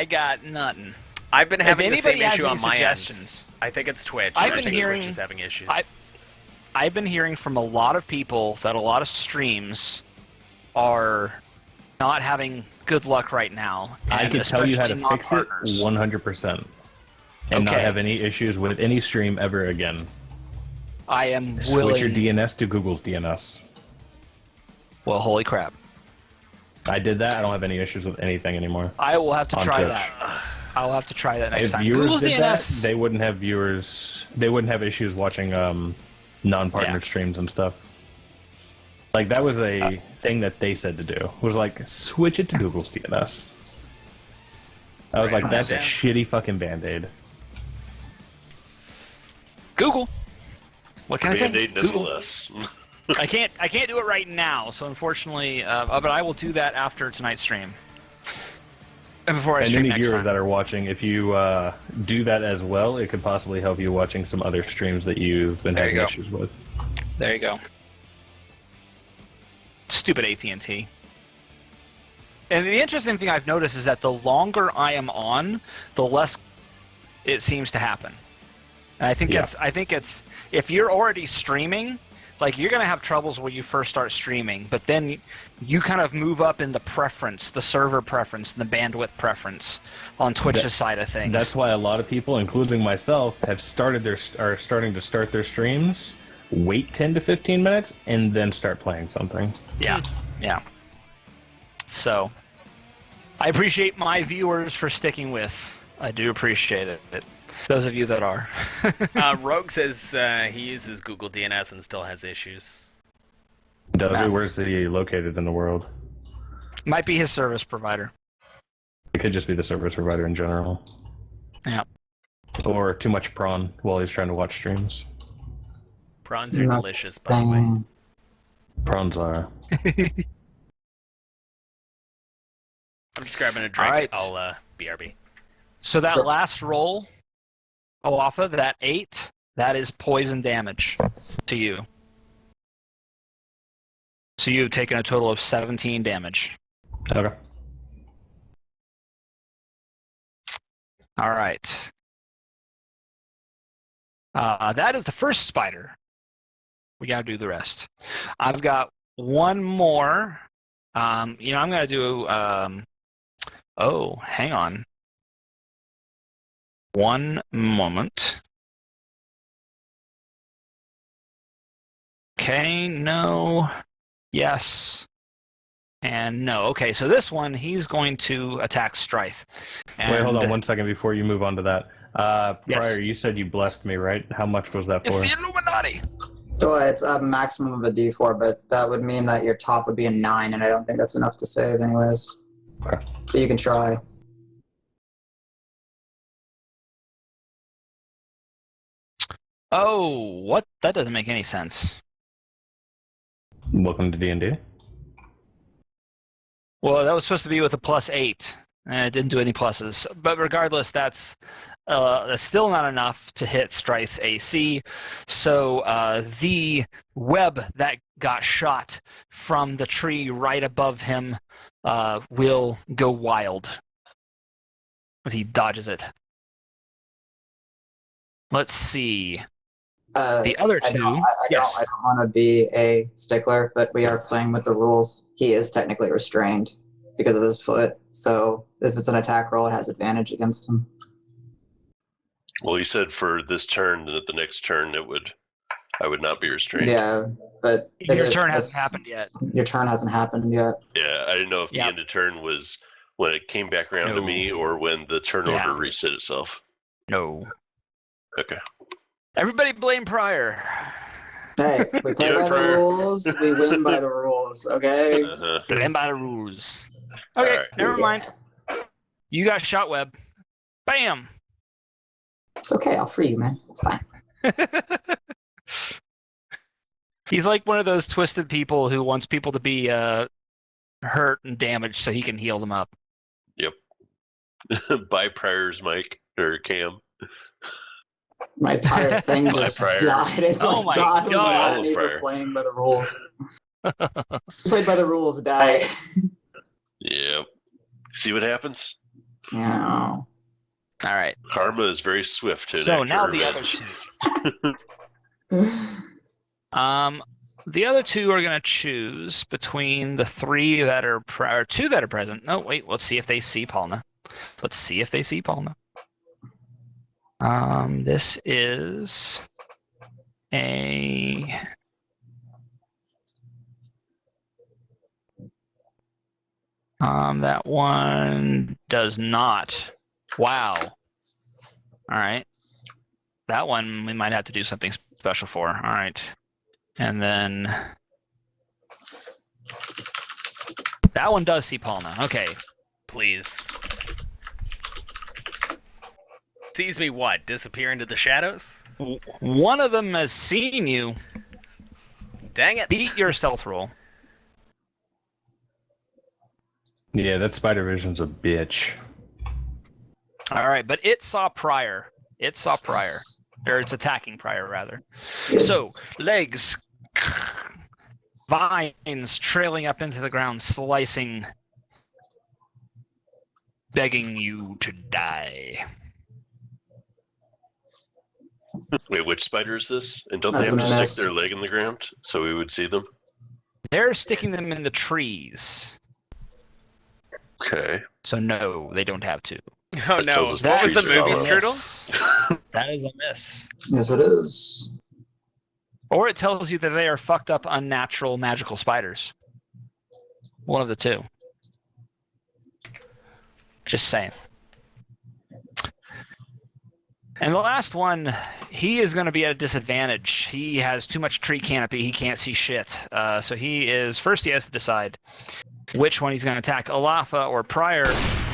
got nothing. I've been If having the anybody same has issue on any my end. suggestions, I think it's Twitch. I've I been think hearing- Twitch is having issues. I've been hearing from a lot of people that a lot of streams are not having good luck right now. I and can tell you how to especially fix it non-partners. 100%. And not Okay. have any issues with any stream ever again. I am Switch your willing. DNS to Google's DNS. Well, holy crap! I did that. I don't have any issues with anything anymore. I will have to On try Twitch. that. I will have to try that next If time. viewers Google's did DNS. that, they wouldn't have viewers. They wouldn't have issues watching non-partner Yeah. streams and stuff. Like that was a thing that they said to do. It was like switch it to Google's DNS. I was like, that's a shitty fucking band-aid. Google. What can I say? Band-Aid Google. nonetheless. I can't do it right now, so unfortunately, but I will do that after tonight's stream. And before I And stream any next viewers time. that are watching, if you do that as well, it could possibly help you watching some other streams that you've been There having you go. issues with. There you go. Stupid AT&T. And the interesting thing I've noticed is that the longer I am on, the less it seems to happen. And I think it's if you're already streaming, like you're gonna have troubles when you first start streaming, but then you kind of move up in the preference, the server preference, and the bandwidth preference on Twitch's side of things. That's why a lot of people, including myself, are starting to start their streams, wait 10 to 15 minutes, and then start playing something. Yeah. So, I appreciate my viewers for sticking with. I do appreciate it. Those of you that are. Rogue says he uses Google DNS and still has issues. Does it? Where's he located in the world? Might be his service provider. It could just be the service provider in general. Yeah. Or too much prawn while he's trying to watch streams. Prawns are delicious, by the way. Prawns are. I'm just grabbing a drink. All right. I'll BRB. So that last roll, Oafa, that 8, that is poison damage to you. So you've taken a total of 17 damage. Okay. All right. That is the first spider. We got to do the rest. I've got one more. I'm going to do... oh, hang on. One moment. Okay, no. Yes. And no. Okay, so this one, he's going to attack Stryth. Wait, hold on 1 second before you move on to that. Yes. Prior, you said you blessed me, right? How much was that It's for? the Illuminati! So it's a maximum of a D4, but that would mean that your top would be a 9, and I don't think that's enough to save anyways. Okay. But you can try. Oh, what? That doesn't make any sense. Welcome to D&D. Well, that was supposed to be with a +8, and it didn't do any pluses. But regardless, that's still not enough to hit Stryth's AC. So the web that got shot from the tree right above him will go wild as he dodges it. Let's see. The other two. I Yes. don't want to be a stickler, but we are playing with the rules. He is technically restrained because of his foot. So if it's an attack roll, it has advantage against him. Well, you said for this turn, that the next turn I would not be restrained. Yeah, but Your turn hasn't happened yet. Your turn hasn't happened yet. Yeah, I didn't know if the end of turn was when it came back around to me or when the turn order reset itself. No. Okay. Everybody blame Pryor. Hey, we play by the rules. We win by the rules. Okay. Blame by the rules. Okay, right. never mind. You got shot web. Bam. It's okay. I'll free you, man. It's fine. He's like one of those twisted people who wants people to be hurt and damaged so he can heal them up. Yep. Bye, Pryor's Mike or Cam. My entire thing just Pryor. died. It's Oh like my God was God. not even Pryor. playing by the rules. Played by the rules, die. Yep. See what happens? Yeah. All right. Karma is very swift. To So enact now her the other revenge. two. The other two are going to choose between the three that are or two that are present. No, wait. Let's see if they see Palna. Let's see if they see Palna. This is a that one does not. Wow. All right. That one we might have to do something special for. All right. And then that one does see Palna. Okay. Please. Sees me what? Disappear into the shadows? One of them has seen you. Dang it. Beat your stealth roll. Yeah, that spider vision's a bitch. All right, but it saw prior. It saw prior. Or it's attacking prior, rather. Good. So, legs, vines trailing up into the ground, slicing, begging you to die. Wait, which spider is this? And don't That's they have a to miss. stick their leg in the ground so we would see them? They're sticking them in the trees. Okay. So no, they don't have to. Oh That no! tells us What was the trees are movie, hollow. Strudel? That is a miss. Yes, it is. Or it tells you that they are fucked up, unnatural, magical spiders. One of the two. Just saying. And the last one, he is going to be at a disadvantage. He has too much tree canopy. He can't see shit. So he has to decide which one he's going to attack, Alafa or Prior.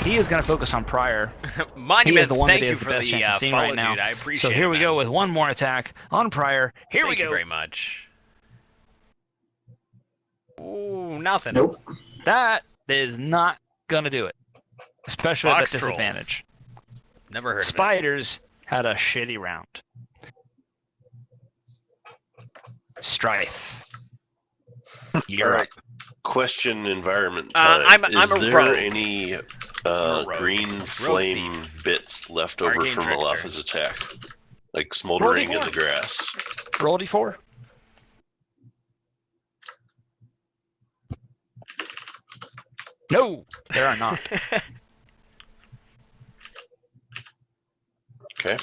He is going to focus on Prior. Monument, He is the one that thank he you has the for best the chance of seeing follow, right now. dude. I appreciate So here it, we man. go with one more attack on Prior. Here Thank we you go. very much. Ooh, nothing. Nope. That is not going to do it, especially Box at that trolls. disadvantage. Never heard Spiders had a shitty round. Strife. You're All up. right. Question environment I'm time. a Is there rogue. any I'm a rogue. green Rogue flame thief. bits left over Arcane from trickster. Alafa's attack? Like smoldering in the grass. Roll d4. No, there are not. Okay.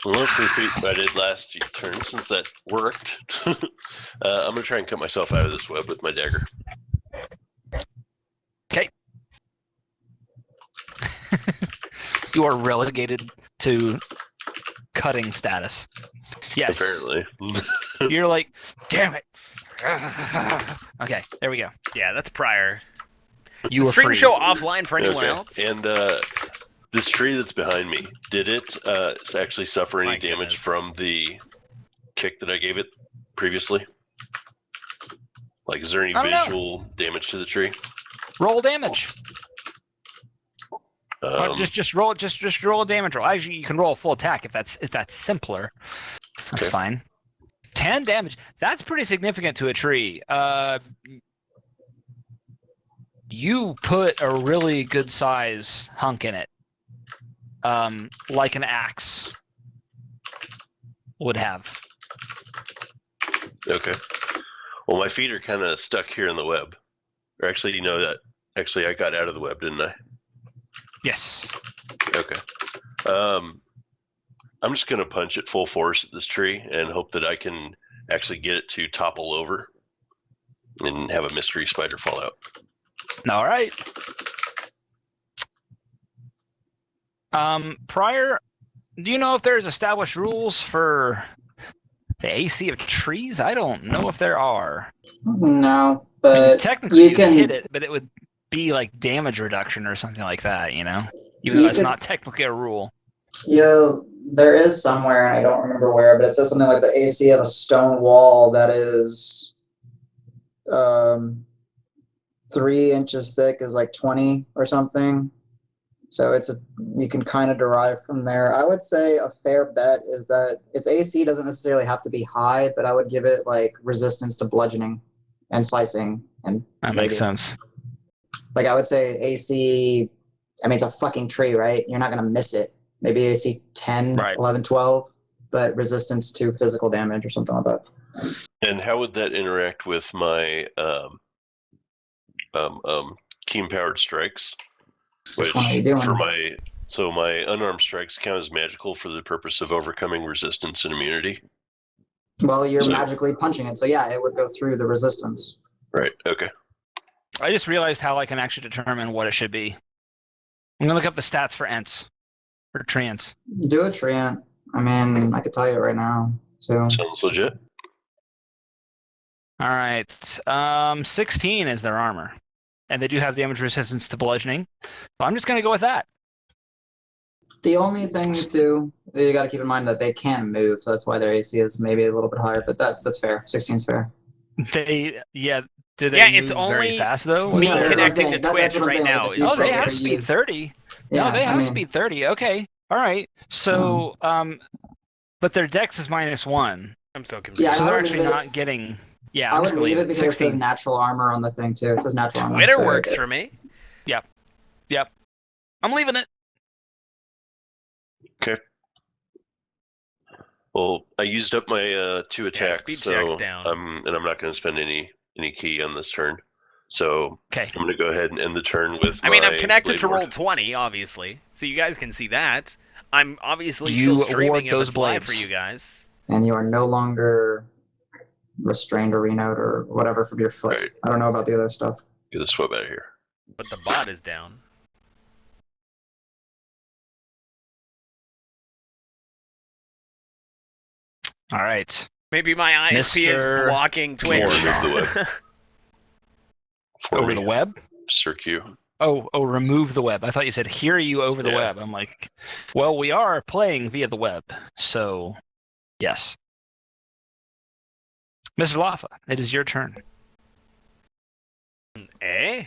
Let's repeat what I did last turn since that worked. I'm going to try and cut myself out of this web with my dagger. Okay. You are relegated to cutting status. Yes. Apparently. You're like, damn it. Okay, there we go. Yeah, that's Prior. You were String free. show offline for anyone Okay. else? And this tree that's behind me, did it actually suffer any My damage goodness. from the kick that I gave it previously? Like, is there any I don't know. visual damage to the tree? Roll damage. Or Um, just roll a damage roll. Actually, you can roll a full attack if that's simpler. That's Okay. fine. 10 damage. That's pretty significant to a tree. You put a really good size hunk in it. Like an axe would have. Okay. Well, my feet are kind of stuck here in the web. Or actually, you know that. Actually, I got out of the web, didn't I? Yes. Okay. I'm just going to punch at full force at this tree and hope that I can actually get it to topple over and have a mystery spider fall out. All right. Prior, do you know if there's established rules for the AC of trees? I don't know if there are. No, I mean, but technically, you you can hit it, but it would be like damage reduction or something like that, you know? Even You though it's could- not technically a rule. there is somewhere, and I don't remember where, but it says something like the AC of a stone wall that is 3 inches thick is like 20 or something. So you can kind of derive from there. I would say a fair bet is that its AC doesn't necessarily have to be high, but I would give it like resistance to bludgeoning and slicing and That makes sense. Like I would say AC, I mean, it's a fucking tree, right? You're not going to miss it. Maybe AC 10, Right. 11, 12, but resistance to physical damage or something like that. And how would that interact with my keen powered strikes? Which one are you doing? So my unarmed strikes count as magical for the purpose of overcoming resistance and immunity? Well, you're So- magically punching it, so yeah, it would go through the resistance. Right, okay. I just realized how I can actually determine what it should be. I'm going to look up the stats for Ents. For Treants. Do a treant. I mean, I could tell you right now, too. Sounds legit. All right. 16 is their armor. And they do have damage resistance to bludgeoning. So I'm just going to go with that. The only thing, too, you got to keep in mind that they can move, so that's why their AC is maybe a little bit higher, but that's fair. 16 is fair. Do they Yeah, move it's very only fast though? me No, that's what I'm connecting saying. to That's Twitch what I'm right saying, like, now. the is future Oh, they if have they speed use- 30. Yeah, No, they I have mean, speed 30. Okay. All right. So, but their dex is -1. I'm so confused. Yeah, So I they're would actually leave it. not getting. Yeah, I I'm would just gonna leave it because it 16. says natural armor on the thing too. It says natural armor. Twitter so works for me. Yep. I'm leaving it. Well, I used up my 2 attacks, speed so check's down. I'm not going to spend any key on this turn. So Okay. I'm going to go ahead and end the turn with I mean, I'm my connected Blade to Ward. roll 20, obviously, so you guys can see that. I'm obviously You still streaming ward if those it's live blades. for you guys. And you are no longer restrained or renode or whatever from your foot. Right. I don't know about the other stuff. Get the swap out of here. But the bot is down. All right. Maybe my ISP is Mr. blocking Twitch. More remove the web. For Over me, the web? Sir Q. Oh, remove the web. I thought you said hear you over the Yeah. web. I'm like, well, we are playing via the web, so yes. Mr. Laffa, it is your turn. Eh?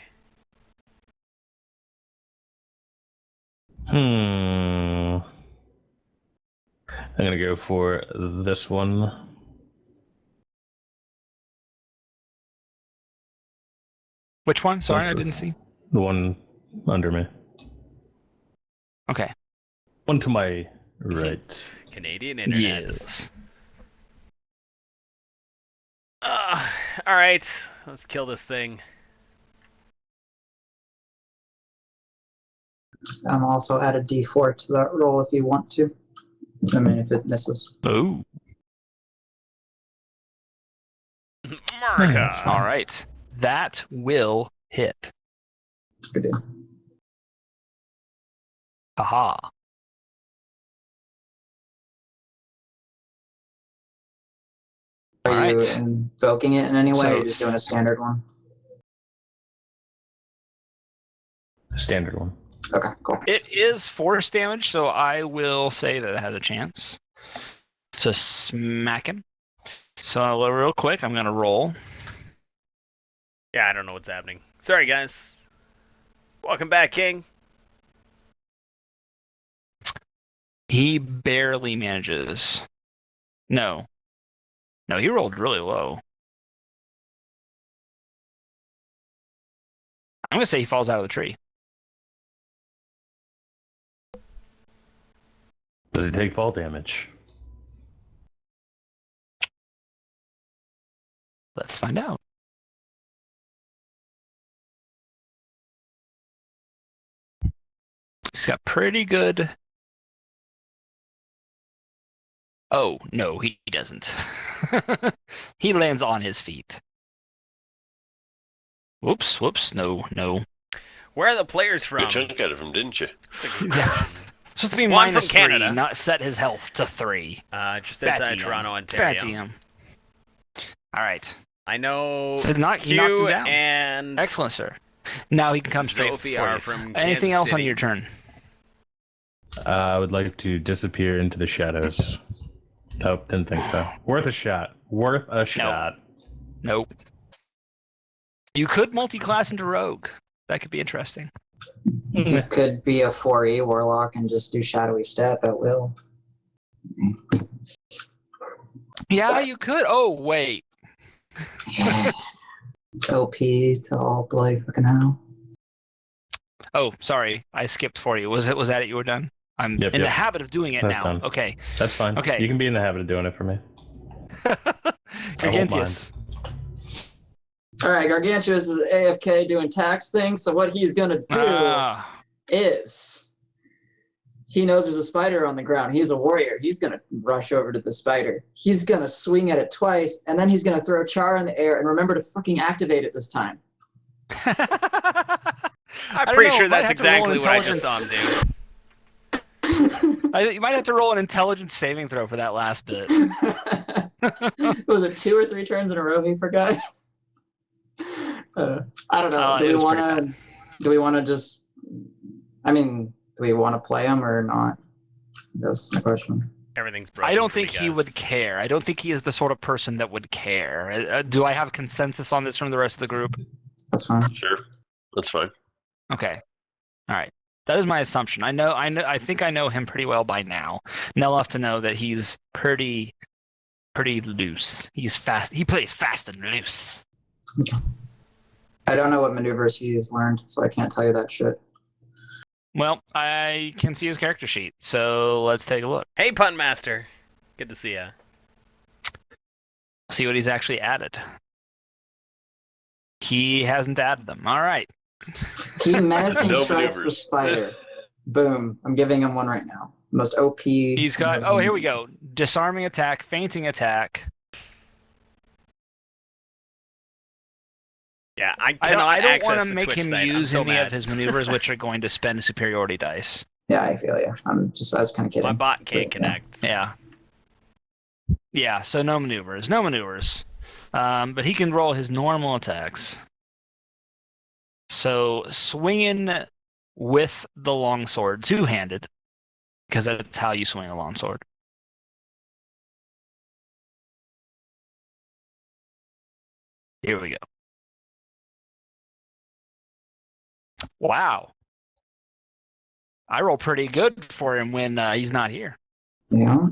I'm gonna go for this one. Which one? Sorry, I Since didn't this- see. The one under me. Okay. One to my right. Canadian internet. Yes. All right, let's kill this thing. I'm also add a D4 to that roll if you want to. I mean, if it misses. Oh. America. All right. That will hit. Good deal. Aha. Are All you right. invoking it in any way, or So- are you just doing a standard one? Standard one. Okay, cool. It is force damage, so I will say that it has a chance to smack him. So real quick, I'm gonna roll. Yeah, I don't know what's happening. Sorry, guys. Welcome back, King. He barely manages. No, he rolled really low. I'm gonna say he falls out of the tree. Does he take fall damage? Let's find out. He's got pretty good. Oh, no, he doesn't. He lands on his feet. Whoops, no. Where are the players from? Good chunk out of him, didn't you? That's a good Yeah. question. Supposed to be Well, I'm minus from Canada. 3, not set his health to 3. Just Fat outside DM. Toronto, Fat Ontario. DM. All right. I know So he knocked him Q down. and Excellent, sir. Now he can come straight Sophie for are you. from Anything Kansas else on City. your turn? I would like to disappear into the shadows. Nope, didn't think so. Worth a shot. Worth a shot. Nope. You could multi-class into rogue. That could be interesting. You could be a 4E warlock and just do shadowy step at will. Yeah, you could. Oh, wait. OP to all bloody fucking hell. Oh, sorry. I skipped for you. Was that it? You were done? I'm Yep, in the yep. habit of doing it That's now. done. Okay. That's fine. Okay. You can be in the habit of doing it for me. Gargantius. Alright, Gargantuous is AFK doing tax things, so what he's gonna do Ah, is he knows there's a spider on the ground. He's a warrior. He's gonna rush over to the spider. He's gonna swing at it twice, and then he's gonna throw char in the air and remember to fucking activate it this time. I'm pretty sure that's exactly what I just saw him do. You might have to roll an intelligence saving throw for that last bit. Was it 2 or 3 turns in a row he forgot? I don't know. It was pretty Do we want to just? I mean, do we want to play him or not? That's the question. Everything's broken. I don't for me, think he guys. would care. I don't think he is the sort of person that would care. Do I have consensus on this from the rest of the group? That's fine. Sure, that's fine. Okay. All right. That is my assumption. I think I know him pretty well by now. Enough to know that he's pretty loose. He's fast. He plays fast and loose. I don't know what maneuvers he's learned, so I can't tell you that shit. Well, I can see his character sheet, so let's take a look. Hey, Pun Master. Good to see ya. See what he's actually added. He hasn't added them. All right. He menacing No strikes the maneuvers. spider. Boom. I'm giving him one right now. Most OP. He's got. Oh, here we go. Disarming attack, fainting attack. Yeah, I I cannot don't access want to the make Twitch him site. I'm use so any mad. of his maneuvers, which are going to spend superiority dice. Yeah, I feel you. I was kind of kidding. My bot can't Yeah. connect. Yeah. Yeah. So no maneuvers. No maneuvers. But he can roll his normal attacks. So swinging with the longsword, two-handed, because that's how you swing a longsword. Here we go. Wow. I roll pretty good for him when he's not here. Yeah.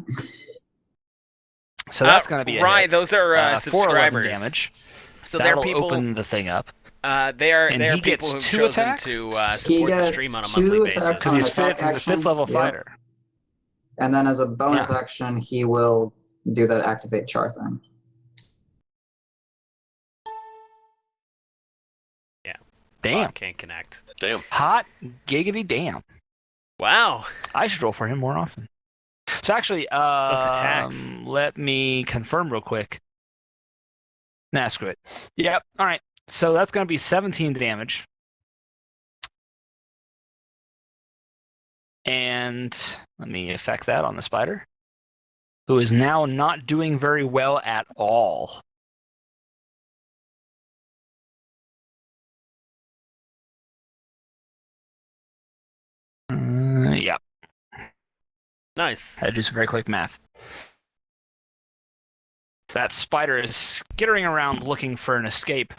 So that's going to be a right. hit. Those are 411 subscribers. damage. So they're That'll people. open the thing up. They are And they are he people gets who've 2 chosen attacks? to He support the gets stream on a 2 monthly attacks basis. on Because attack he's a action. 5th level Yep. fighter. And then as a bonus Yeah. action, he will do that activate char thing. Damn. Bot can't connect. Damn. Hot giggity damn. Wow. I should roll for him more often. So actually, attacks. let me confirm real quick. Nah, screw it. Yep. All right. So that's going to be 17 damage. And let me affect that on the spider, who is now not doing very well at all. Yeah. Nice. I had to do some very quick math. That spider is skittering around looking for an escape,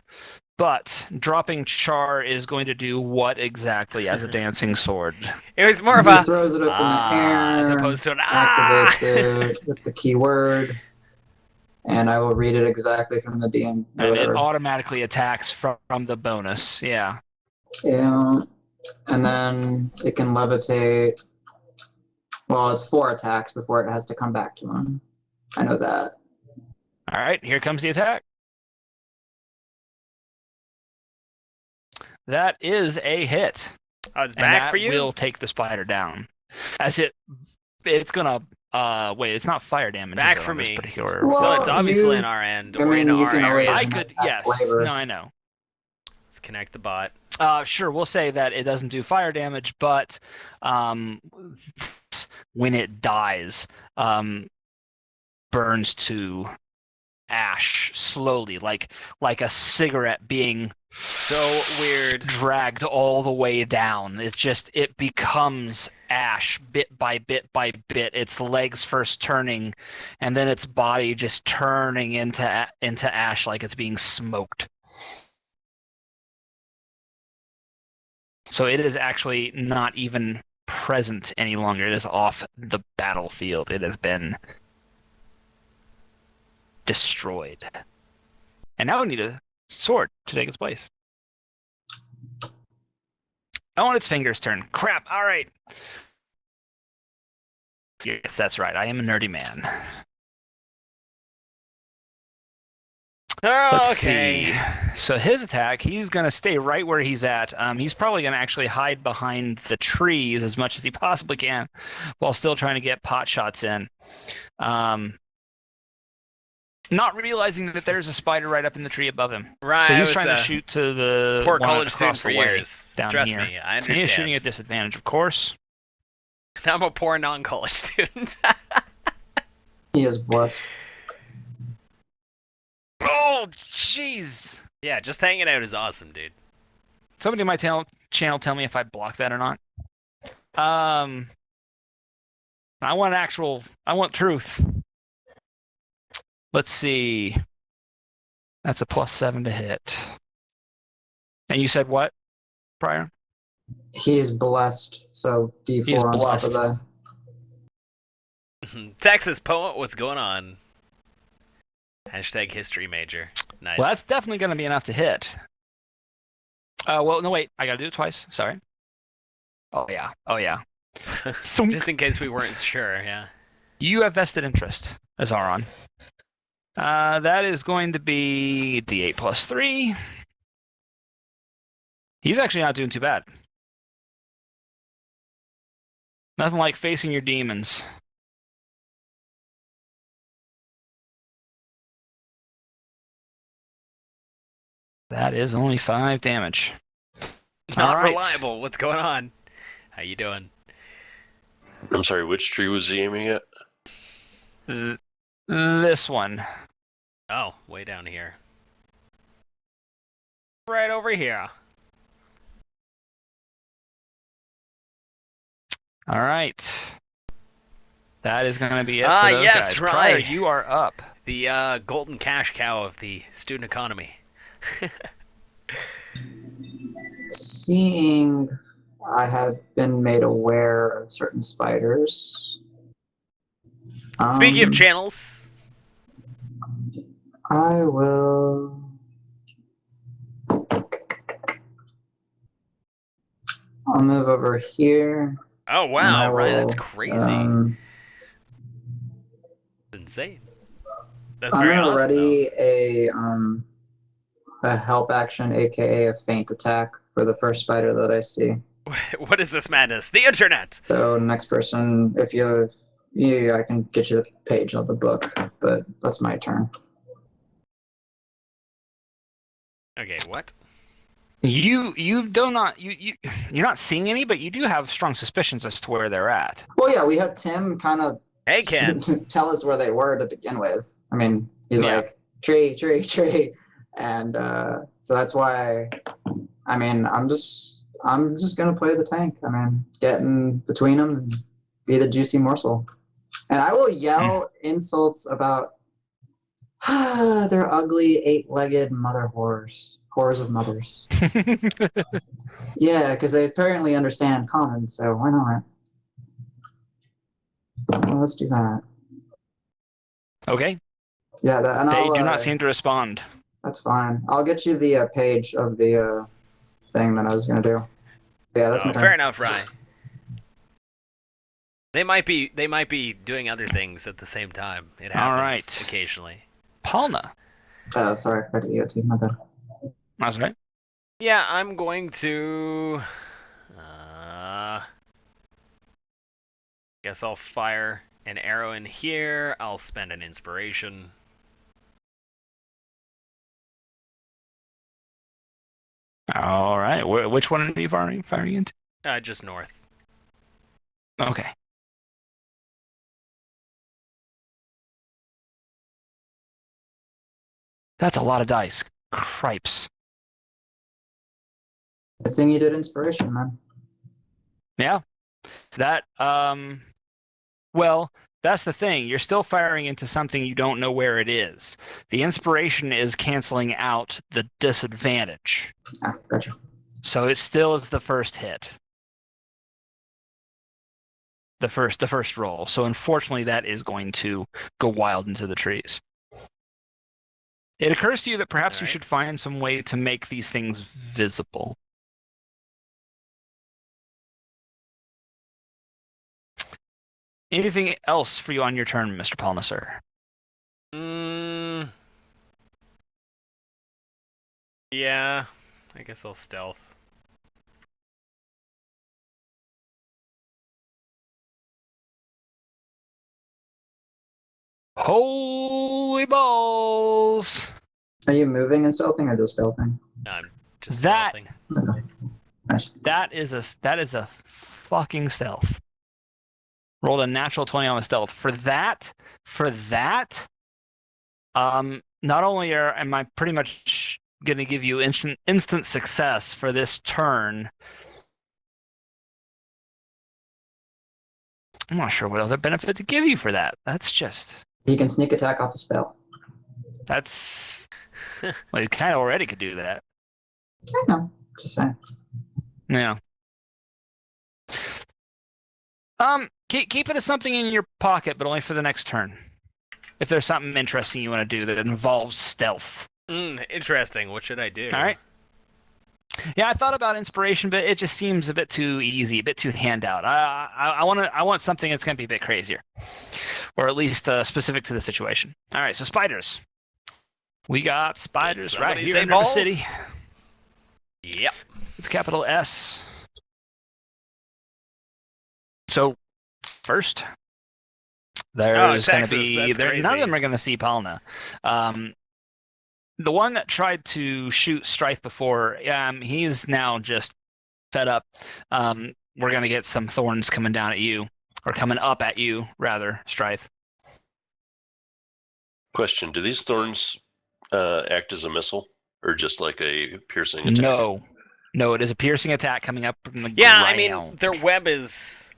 but dropping char is going to do what exactly as a dancing sword? It was more of He a throws it up in the air, as opposed to an ah. activates it with the keyword, and I will read it exactly from the DM. or And it whatever. automatically attacks from the bonus. Yeah. Yeah, and then it can levitate. Well, it's 4 attacks before it has to come back to him. I know that. All right, here comes the attack. That is a hit. Oh, it's And back that for you. will take the spider down. As it's gonna wait, it's not fire damage. Back is it, for on this me. particular Well, So it's obviously you- in our end I or in mean, you our can always- area. I Isn't could, that yes. flavor? No, I know. Let's connect the bot. Sure, we'll say that it doesn't do fire damage, but when it dies, burns to ash slowly, like a cigarette being So weird. dragged all the way down. It becomes ash bit by bit by bit. Its legs first turning, and then its body just turning into ash like it's being smoked. So it is actually not even present any longer. It is off the battlefield. It has been destroyed. And now we need a sword to take its place. I want its fingers turn. Crap. All right. Yes, that's right. I am a nerdy man. Let's Okay. see. So his attack, he's going to stay right where he's at. He's probably going to actually hide behind the trees as much as he possibly can while still trying to get pot shots in. Not realizing that there's a spider right up in the tree above him. Right. So I he's was trying to shoot to the poor one college student across for the way years. down Trust here. me, I And understand. he is shooting at disadvantage, of course. I'm a poor non-college student. He is blessed. Oh, jeez. Yeah, just hanging out is awesome, dude. Somebody in my channel tell me if I blocked that or not. I want truth. Let's see. That's a +7 to hit. And you said what, Prior? He's blessed, so D4 He's on top blessed. of that. Texas poet, what's going on? Hashtag history major. Nice. Well, that's definitely going to be enough to hit. Well, no, wait. I got to do it twice. Sorry. Oh, yeah. Just in case we weren't sure, yeah. You have vested interest, Azaron. That is going to be D8 plus 3. He's actually not doing too bad. Nothing like facing your demons. That is only 5 damage. Not All right. reliable. What's going on? How you doing? I'm sorry, which tree was he aiming at? This one. Oh, way down here. Right over here. All right. That is going to be it for those yes, guys. right. Pryor, you are up. The golden cash cow of the student economy. Seeing I have been made aware of certain spiders. Speaking of channels, I will. I'll move over here. oh and I wow, Ryan, that's will, crazy. It's insane. That's I'm very gonna awesome. ready a help action, aka a feint attack, for the first spider that I see. What is this madness? The internet. So next person, if you, I can get you the page of the book, but that's my turn. Okay, what? You're not seeing any, but you do have strong suspicions as to where they're at. Well, yeah, we had Tim kind of Hey, Ken. tell us where they were to begin with. I mean, he's Yeah. like tree, and so that's why. I mean, I'm just gonna play the tank. I mean, get in between them and be the juicy morsel, and I will yell insults about they're ugly 8-legged mother whores of mothers. Yeah, because they apparently understand common, so why not? Well, let's do that. Okay. Yeah, and They I'll, do not seem to respond. That's fine. I'll get you the page of the thing that I was gonna do. Yeah, that's my turn. Fair enough, Ryan. They might be doing other things at the same time. It happens right. occasionally. Palna. Oh, sorry, I forgot to EOT. My bad. That's right. Yeah, I'm going to. Guess I'll fire an arrow in here. I'll spend an inspiration. All right. Which one are you firing into? Just north. Okay. That's a lot of dice. Cripes. Good thing you did inspiration, man. Yeah. That, well, that's the thing. You're still firing into something you don't know where it is. The inspiration is canceling out the disadvantage. Ah, gotcha. So it still is the first hit. The first roll. So unfortunately, that is going to go wild into the trees. It occurs to you that perhaps you should find some way to make these things visible. Anything else for you on your turn, Mr. Palnaser? Yeah, I guess I'll stealth. Holy balls! Are you moving and stealthing or just stealthing? No, I'm just That- stealthing. Nice. That is a fucking stealth. Rolled a natural 20 on the stealth. For that, not only am I pretty much going to give you instant success for this turn, I'm not sure what other benefit to give you for that. That's just... He can sneak attack off a spell. That's... Well, you kind of already could do that. I know. Just saying. Yeah. Keep it as something in your pocket, but only for the next turn. If there's something interesting you want to do that involves stealth. Interesting. What should I do? All right. Yeah, I thought about inspiration, but it just seems a bit too easy, a bit too handout. I want something that's going to be a bit crazier, or at least specific to the situation. All right, so spiders. We got spiders right here in River City. Yep. With capital S. So, first, there's going to be... none of them are going to see Palna. The one that tried to shoot Strife before, he's now just fed up. We're going to get some thorns coming down at you. Or coming up at you, rather, Strife. Question, do these thorns act as a missile? Or just like a piercing attack? No, it is a piercing attack coming up from the ground. I mean, their web is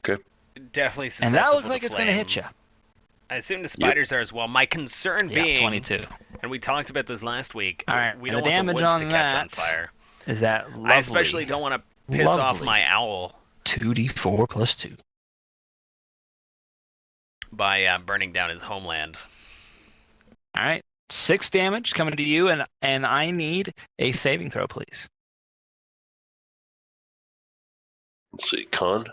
definitely susceptible. And that looks like it's going to hit you. I assume the spiders are as well. My concern being, 22. And we talked about this last week. All right, we don't want the woods to catch on fire. Is that lovely? I especially don't want to piss off my owl. 2d4 plus 2. By burning down his homeland. All right, 6 damage coming to you, and I need a saving throw, please. Let's see, con.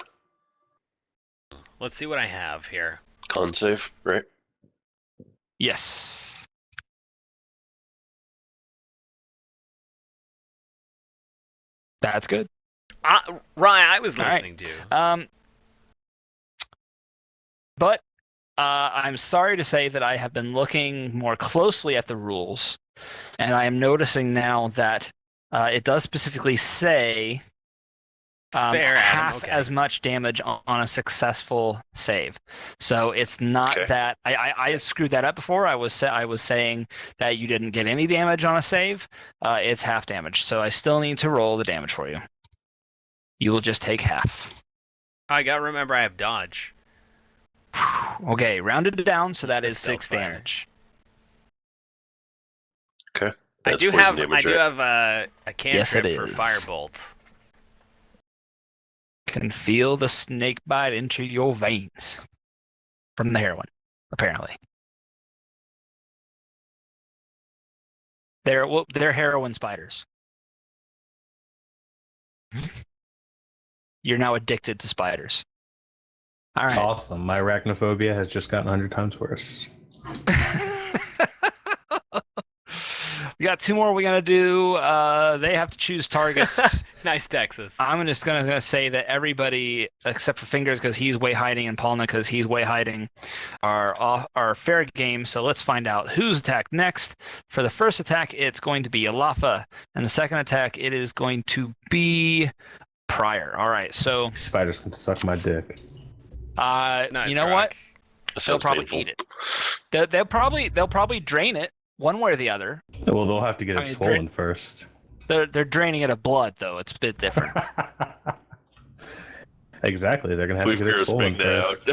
Let's see what I have here. Con save, right? Yes. That's good. Ryan, I was listening to you. But I'm sorry to say that I have been looking more closely at the rules, and I am noticing now that it does specifically say half as much damage on a successful save. So it's not that I screwed that up before. I was saying that you didn't get any damage on a save. It's half damage. So I still need to roll the damage for you. You will just take half. I gotta remember I have dodge. Okay, rounded it down, so that is 6 damage. Okay. I do have a cantrip for firebolt. Can feel the snake bite into your veins from the heroin, apparently. They're heroin spiders. You're now addicted to spiders. All right. Awesome. My arachnophobia has just gotten 100 times worse. We got 2 more we're going to do. They have to choose targets. Nice, Texas. I'm just going to say that everybody, except for Fingers because he's way hiding, and Palna because he's way hiding, are fair game. So let's find out who's attacked next. For the first attack, it's going to be Alafa. And the second attack, it is going to be Pryor. All right, so... Spiders can suck my dick. Nice, you know what? They'll probably eat it. They'll probably drain it one way or the other. Well, they'll have to get it swollen first. They're draining it of blood, though. It's a bit different. Exactly. They're gonna have to get it swollen first.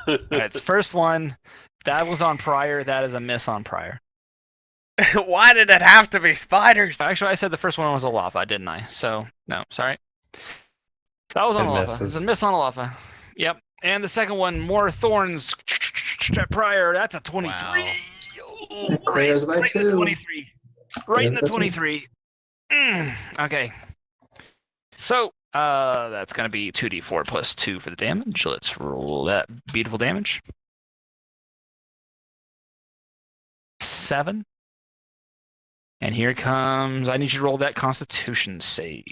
It's first one. That was on Pryor. That is a miss on Pryor. Why did it have to be spiders? Actually, I said the first one was Alafa, didn't I? So no, sorry. That was on Alafa. It's a miss on Alafa. Yep. And the second one, more thorns. Pryor. That's a 23. Wow. It clears by 2. 23. Right in the 23. Okay. So, that's going to be 2d4 plus 2 for the damage. Let's roll that beautiful damage. 7. And here comes... I need you to roll that Constitution save.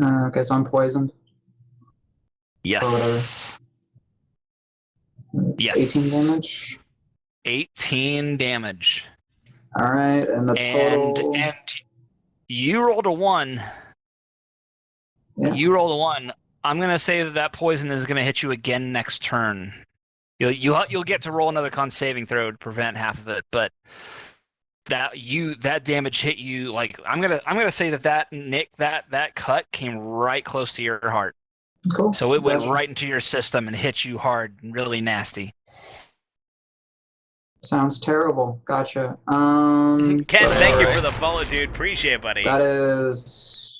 Okay, so I'm poisoned. Yes. Yes. 18 damage. 18 damage. All right, and the total. And you rolled a 1. Yeah. You rolled a 1. I'm gonna say that poison is gonna hit you again next turn. You'll get to roll another con saving throw to prevent half of it, but that damage hit you like I'm gonna say that cut came right close to your heart. Cool. So it went Gotcha. right into your system and hit you hard and really nasty. Sounds terrible. Gotcha. Ken, thank you Alright. for the follow, dude. Appreciate it, buddy. That is.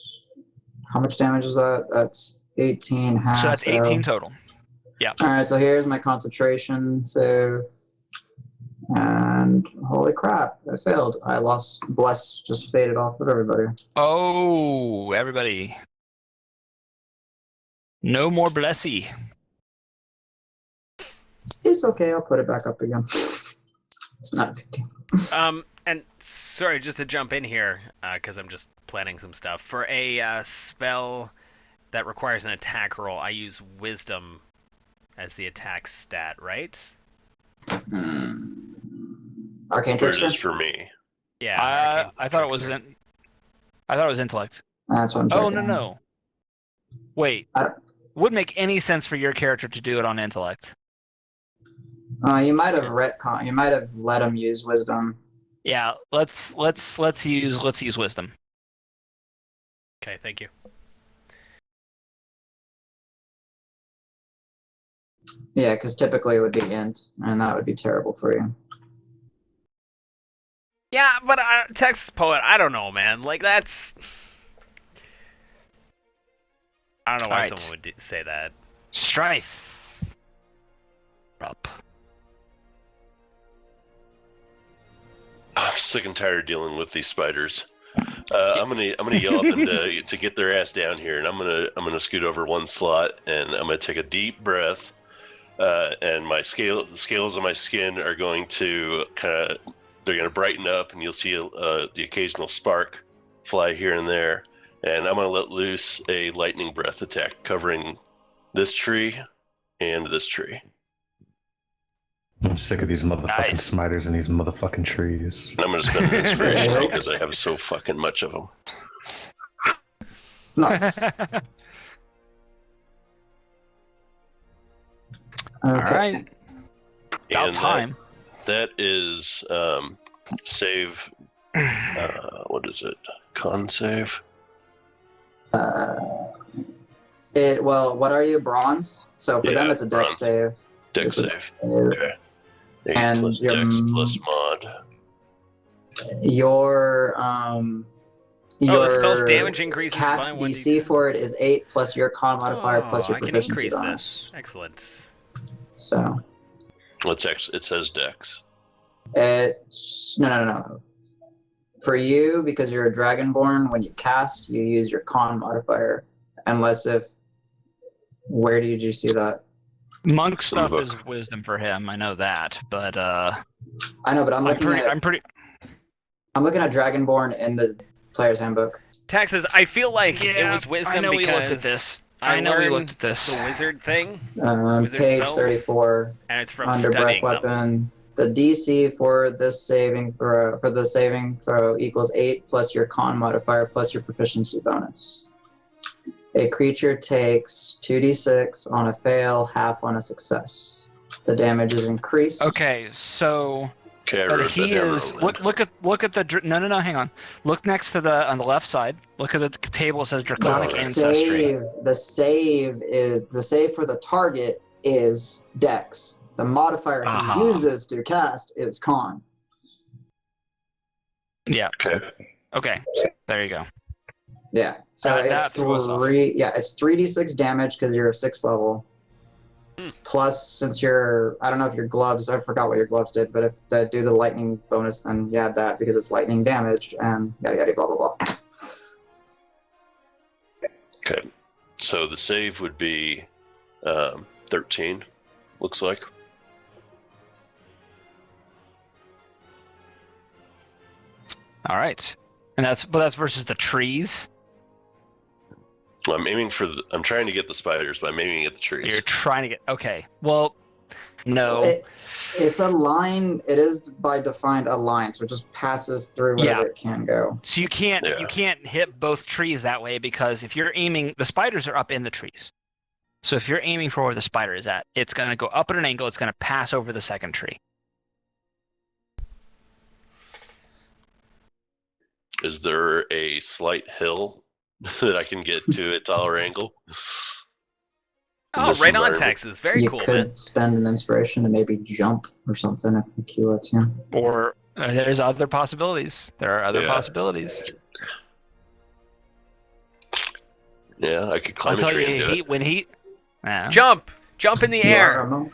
How much damage is that? That's 18 half. So that's 18 total. Yeah. Alright, so here's my concentration save. And holy crap, I failed. I lost. Bless just faded off of everybody. Oh, everybody. No more blessy. It's okay, I'll put it back up again. It's not a big deal. And sorry, just to jump in here, because I'm just planning some stuff. For a spell that requires an attack roll, I use Wisdom as the attack stat, right? Arcane Where it Trickster? is for me. Yeah. I thought it was intellect. That's what I'm Oh checking. no. Wait. Wouldn't make any sense for your character to do it on intellect. You might have retcon. You might have let him use Wisdom. Yeah, let's use wisdom. Okay, thank you. Yeah, because typically it would be Int, and that would be terrible for you. Yeah, but Texas Poet, I don't know, man. Like, that's... I don't know why Alright. someone would say that. Strife. Up. I'm sick and tired of dealing with these spiders. I'm gonna yell up and to get their ass down here, and I'm gonna scoot over one slot, and I'm gonna take a deep breath, and the scales on my skin are going to they're gonna brighten up, and you'll see the occasional spark fly here and there, and I'm gonna let loose a lightning breath attack covering this tree and this tree. I'm sick of these motherfucking Nice. spiders and these motherfucking trees. And I'm gonna spend an inspiration because I have so fucking much of them. Nice. Okay. All right. About And time. That is save. What is it? Con save. Well, what are you? Bronze? So for them, Yeah, it's a dex bronze. save. Dex It's a- save. Okay. 8 And plus your- dex plus mod. Your the spell's damage increases cast by 1d10. DC for it is 8 plus your con modifier plus your I can proficiency increase bonus. this. Excellent. So It says dex. it's no. For you, because you're a dragonborn, when you cast, you use your con modifier. Unless where did you see that? Monk stuff book. is wisdom for him. I know that, but I know, but I'm looking at Dragonborn in the player's handbook. Texas, I feel like Yeah, it was wisdom I know we because looked at this. I know we learned looked at this. the wizard thing, Wizard Page spells? 34, and it's from under breath studying them. weapon. The DC for this saving throw equals 8 plus your con modifier plus your proficiency bonus. A creature takes 2d6 on a fail, half on a success. The damage is increased. Okay, so Okay, I but wrote he that down is wrong. look at the no, hang on. Look next to on the left side. Look at the table. It says The draconic ancestry. the save for the target is Dex. The modifier Aha. he uses to cast is Con. Yeah. Okay. Okay. There you go. Yeah. So That it's threw us off. it's 3d6 damage because you're a 6th level. Plus, since I don't know if your gloves, I forgot what your gloves did, but if they do the lightning bonus, then you add that because it's lightning damage and yada yada blah blah blah. Okay. So the save would be 13. Looks like. All right. And that's versus the trees. I'm aiming for I'm trying to get the spiders, but I'm aiming at the trees. You're trying to get okay. Well, no. It's a line. It is by defined a line, so it just passes through wherever it can go. So you can't hit both trees that way because if you're aiming, the spiders are up in the trees. So if you're aiming for where the spider is at, it's going to go up at an angle. It's going to pass over the second tree. Is there a slight hill that I can get to at dollar angle? In Oh, this right on, environment? Texas. Very you cool, could man. spend an inspiration to maybe jump or something if the Q lets you. Or there's other possibilities. There are other Yeah. possibilities. Yeah, I could I'll climb a tell tree you, and do Jump in the You are air. a monk.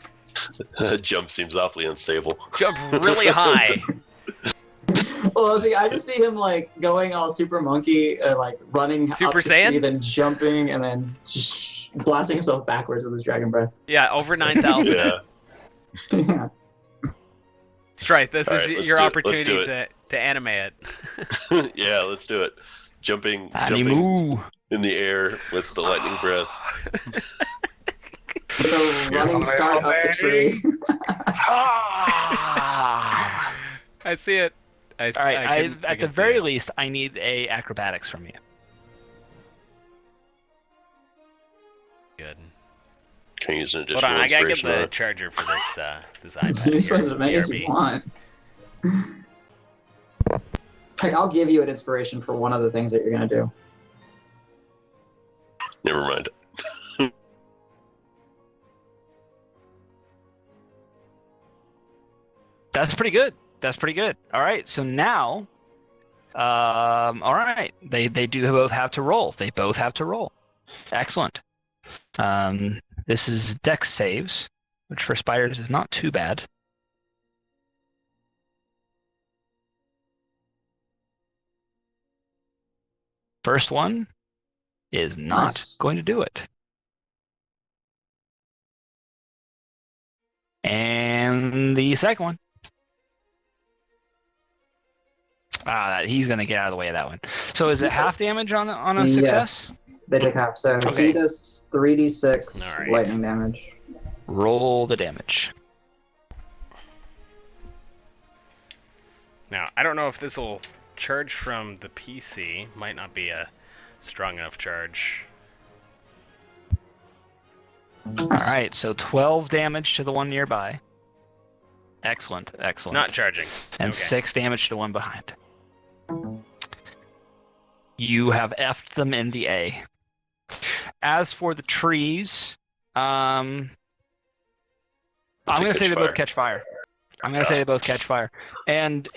it. Jump seems awfully unstable. Jump really high. Well, see, I just see him like going all super monkey, like running Super up the tree, Saiyan? then jumping, and then just blasting himself backwards with his dragon breath. Yeah, over 9,000. Yeah. Yeah. Strike. This All is right, let's your do it. opportunity Let's do to animate it. Yeah, let's do it. Jumping Animu. in the air with the lightning breath. With a running start up the tree. Ah! I see it. All right. At the very least, I need a acrobatics from you. Good. Can I use an Hold additional on, I gotta get inspiration on the it? charger for this iPad. You spend here, as many as you BRB. want. Like, I'll give you an inspiration for one of the things that you're gonna do. Never mind. That's pretty good. That's pretty good. All right. So now, all right. They do both have to roll. They both have to roll. Excellent. This is Dex saves, which for spiders is not too bad. First one is not Nice. going to do it. And the second one. He's going to get out of the way of that one. So is it half damage on a success? Yes. They take half. So Okay. he does 3d6 All right. lightning damage. Roll the damage. Now, I don't know if this will charge from the PC. Might not be a strong enough charge. All right, so 12 damage to the one nearby. Excellent, excellent. Not charging. And okay. 6 damage to the one behind. You have effed them in the A. As for the trees, I'm going to say they both catch fire. I'm going to say they both catch fire. And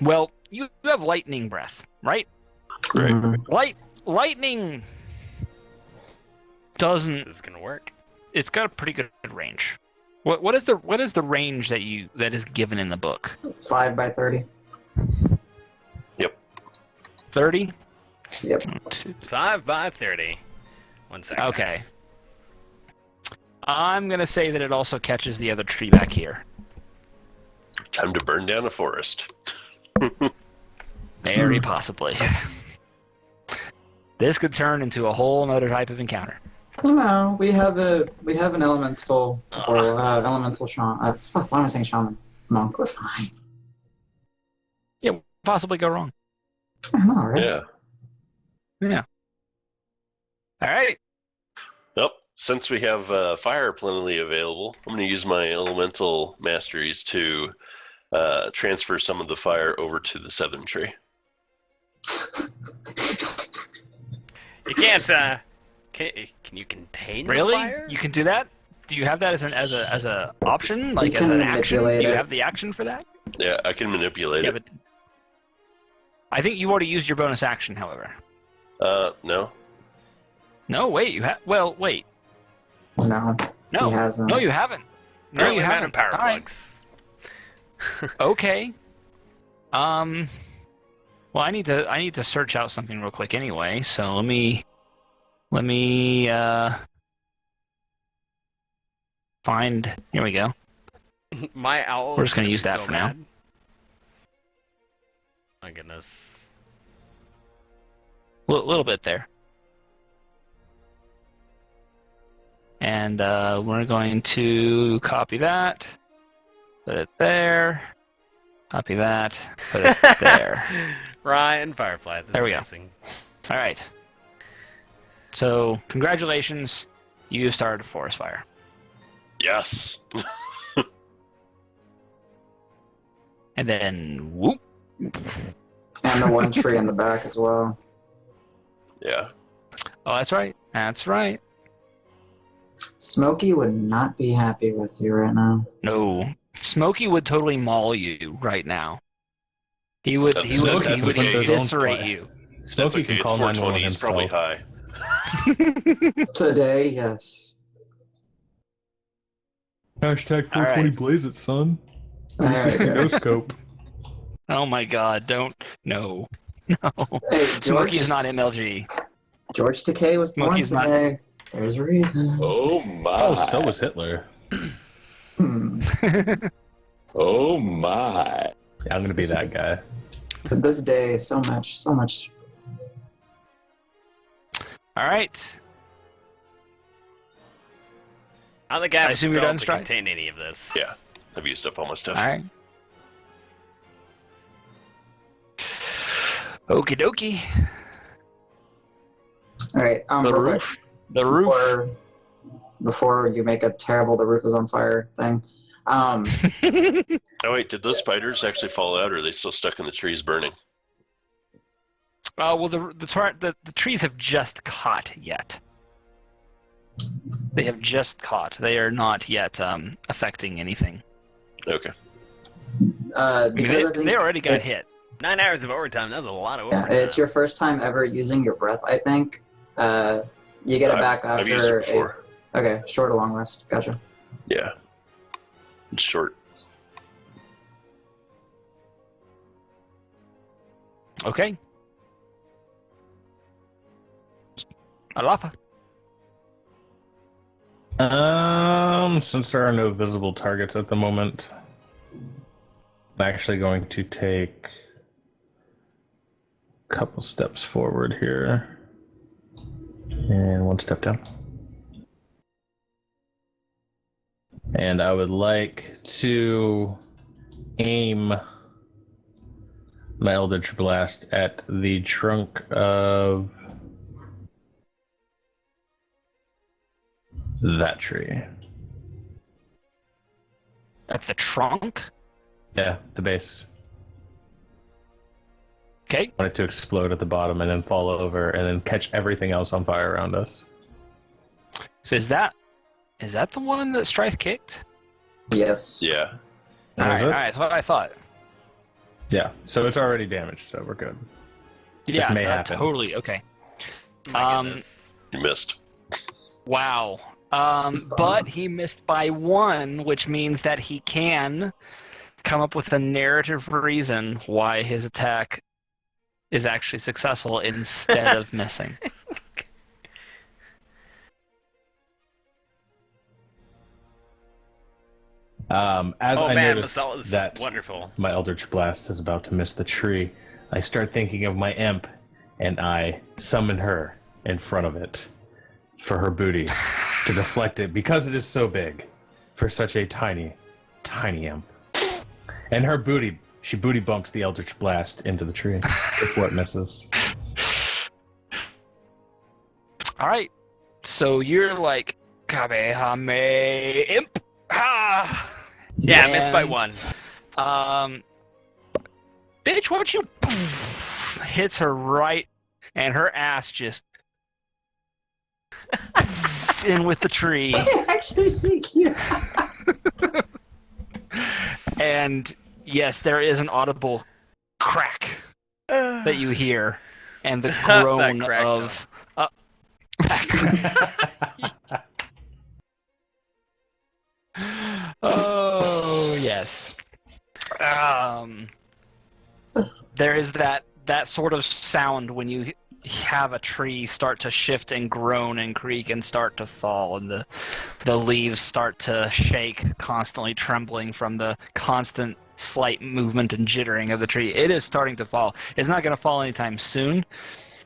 well, you have lightning breath, right? Right. Mhm. Lightning doesn't. This is gonna work. It's got a pretty good range. What is the range that is given in the book? 5 by 30. 30? Yep. 5 by 30. 1 second. Okay. I'm gonna say that it also catches the other tree back here. Time to burn down a forest. Very possibly. This could turn into a whole other type of encounter. No, we have an elemental or elemental shaman. Fuck, why am I saying shaman? Monk, we're fine. Yeah, possibly go wrong. I know, right? Yeah. Yeah. All right. Yep. Since we have fire plentifully available, I'm going to use my elemental masteries to transfer some of the fire over to the 7 tree. You can't. Can you contain Really? the fire? You can do that? Do you have that as a option? Like as can an action? Do manipulate you it. have the action for that? Yeah, I can manipulate Yeah, it. but I think you already used your bonus action, however. No. No, wait, you have. Well, wait. No, No, he hasn't. no, you haven't. No, Apparently you I'm out haven't. of power All right. plugs. Okay. Well, I need to search out something real quick anyway. So let me find. Here we go. My owl. We're is just gonna be use that so for now. mad. My goodness. Little bit there. And we're going to copy that, put it there, copy that, put it there. Ryan Firefly. This There we is go. amazing. All right. So, congratulations, you started a forest fire. Yes. And then, whoop. And the one tree in the back as well. Yeah. Oh, that's right. That's right. Smokey would not be happy with you right now. No, Smokey would totally maul you right now. He would. That's- He would. that's He would okay. eviscerate Don't you. Smokey That's can okay. call It's 911 420. It's probably himself. high. Today, yes. Hashtag All 420 right. blaze it, son. Alright. 360 no scope. Oh my God! Don't. No. No. Hey, Smokey is not MLG. George Takei was born Smokey's not- today. There's a reason. Oh my. Oh, so was Hitler. Hmm. Oh my. Yeah, I'm gonna be that guy. This day, so much. All right. I don't think I have I a assume you're spell done, to Strife? contain any of this. Yeah. I've used up all my stuff. All right. Okie dokie. Alright, The real quick, roof. The roof. before you make a terrible the roof is on fire thing. Oh wait, did the spiders actually fall out, or are they still stuck in the trees burning? Well, the trees have just caught yet. They have just caught. They are not yet affecting anything. Okay. Because I mean, I think they already got it's- hit. 9 hours of overtime. That was a lot of Yeah, overtime. it's your first time ever using your breath, I think. You get it back I've used after it before. Okay, short or long rest. Gotcha. Yeah. It's short. Okay. Alapa. Since there are no visible targets at the moment, I'm actually going to take a couple steps forward here and one step down. And I would like to aim my Eldritch Blast at the trunk of that tree. At the trunk. Yeah, the base. Okay. I want it to explode at the bottom and then fall over and then catch everything else on fire around us. So is that the one that Strife kicked? Yes. Yeah. All right. Is All it? right. That's what I thought. Yeah, so it's already damaged, so we're good. Yeah. may happen. Totally. Okay. My goodness. You missed. Wow. But he missed by one, which means that he can come up with a narrative reason why his attack is actually successful instead of missing. As Oh I man, notice Masala is that wonderful. my Eldritch Blast is about to miss the tree, I start thinking of my imp, and I summon her in front of it for her booty to deflect it because it is so big for such a tiny, tiny imp. And her booty, she booty bumps the Eldritch Blast into the tree before it misses. All right. So you're like, Kabehame imp. Ha! Yeah, I missed by And, one. Bitch, won't you? Hits her right, and her ass just in with the tree. Actually, see you. And yes, there is an audible crack that you hear, and the That groan crack, of that crack. Oh yes. There is that sort of sound when you have a tree start to shift and groan and creak and start to fall, and the leaves start to shake, constantly trembling from the constant slight movement and jittering of the tree. It is starting to fall. It's not going to fall anytime soon,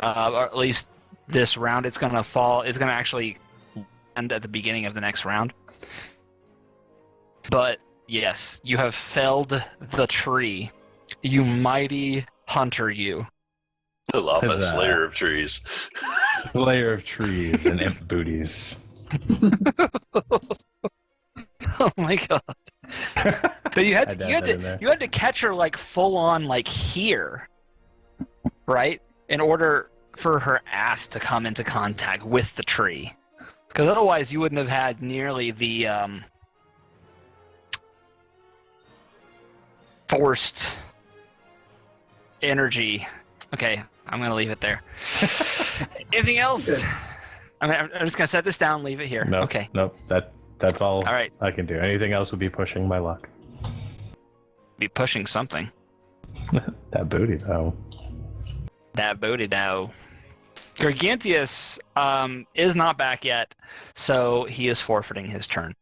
or at least this round. It's going to fall. It's going to actually end at the beginning of the next round. But yes, you have felled the tree. You mighty hunter, you. I love Huzzah. that layer of trees. Slayer of trees and imp booties. Oh my god! But you had I'd to, add you had that in to there. you had to catch her like full on like here, right? In order for her ass to come into contact with the tree, because otherwise you wouldn't have had nearly the forced energy. Okay, I'm gonna leave it there. Anything else? Good. I'm just gonna set this down. Leave it here. Nope, Okay. nope. That's all. All right. I can do. Anything else would be pushing my luck. Be pushing something. That booty though. That booty dough. Gargantius is not back yet, so he is forfeiting his turn.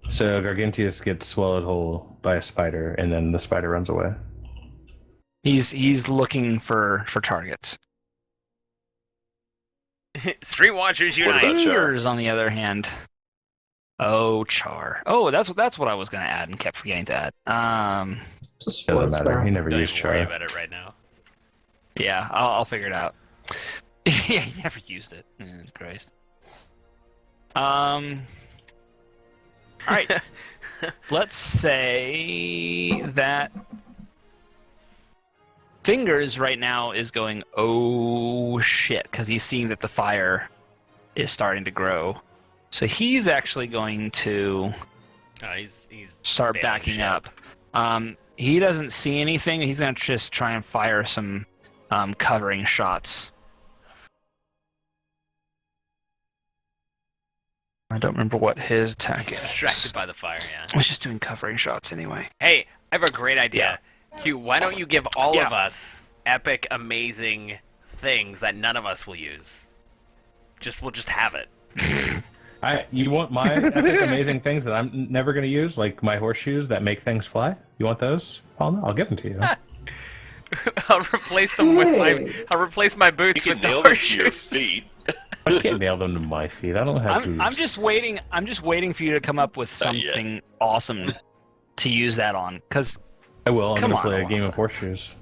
So Gargantius gets swallowed whole by a spider, and then the spider runs away. He's looking for targets. Street Watchers What Unite. about Char? Fingers, on the other hand. Oh, Char. Oh, that's what I was going to add and kept forgetting to add. Just Doesn't floats matter. there. He never Don't used even worry Char. about it right now. Yeah, I'll figure it out. Yeah, he never used it. Christ. All right. Let's say that Fingers right now is going, oh shit, because he's seeing that the fire is starting to grow. So he's actually going to He's start bailing backing ship. up. He doesn't see anything. He's going to just try and fire some covering shots. I don't remember what his attack He's is. distracted by the fire, yeah. I was just doing covering shots anyway. Hey, I have a great idea. Q, why don't you give all Yeah. of us epic, amazing things that none of us will use? We'll just have it. You want my epic, amazing things that I'm never going to use, like my horseshoes that make things fly? You want those? I'll give them to you. I'll replace them with my. Hey. I'll replace my You boots can with the nail them to your horseshoes. feet. I can't nail them to my feet. I don't have hooves. I'm just waiting. I'm just waiting for you to come up with Not yet. something awesome to use that on. Because I will. I'm Come going to on, play a game Olaf. of horseshoes.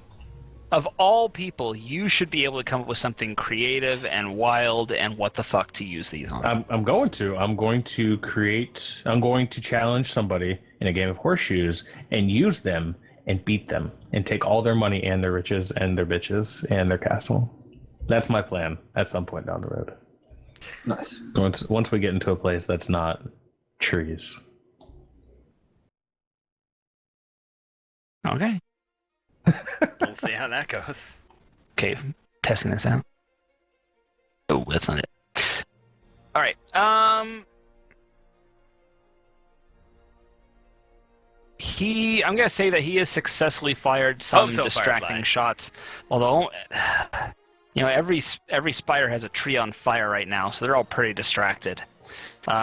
of all people, you should be able to come up with something creative and wild and what the fuck to use these on. I'm going to. I'm going to challenge somebody in a game of horseshoes and use them and beat them and take all their money and their riches and their bitches and their castle. That's my plan at some point down the road. Nice. Once we get into a place that's not trees. Okay. We'll see how that goes. Okay, testing this out. Oh, that's not it. All right. I'm gonna say that he has successfully fired some so, distracting Firefly. shots. Although, every spider has a tree on fire right now, so they're all pretty distracted.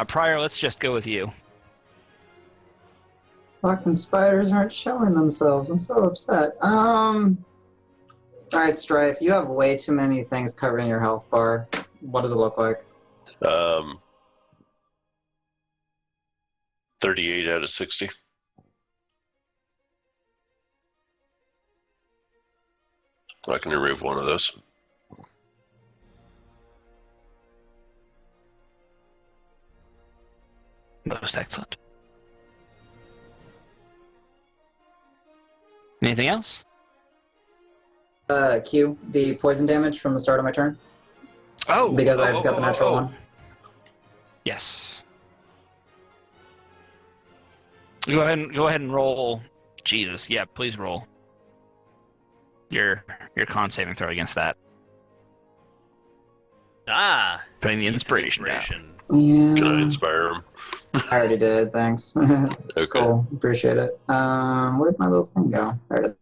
Pryor, let's just go with you. Fucking spiders aren't showing themselves. I'm so upset. Alright, Strife, you have way too many things covering your health bar. What does it look like? 38 out of 60. I can remove one of those. Most excellent. Anything else? Q, the poison damage from the start of my turn? Oh, Because I've got the natural one. Yes. Go ahead and roll. Jesus, yeah, please roll. Your con saving throw against that. Ah, Putting the inspiration down. inspiration. Can I Yeah, inspire him? I already did, thanks. It's cool, appreciate it. Where'd my little thing go? There it is.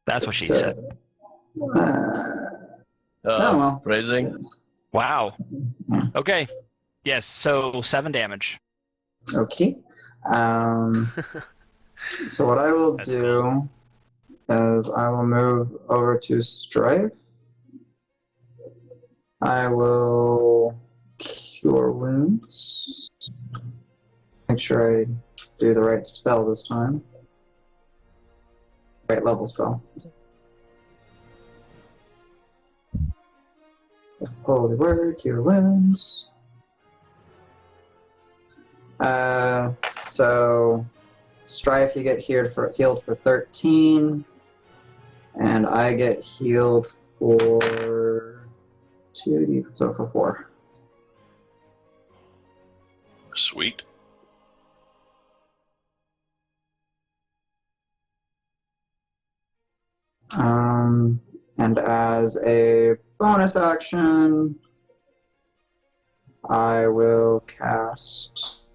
That's what she So, said. Oh, well. Raising. Wow. Yeah. Okay. Yes, so 7 damage. Okay. So what I will That's do is I will move over to Strife. I will cure wounds. Make sure I do the right spell this time. Right level spell. The holy word, cure wounds. So Strife, you get healed for 13, and I get healed for 2, so for 4. Sweet. And as a bonus action, I will cast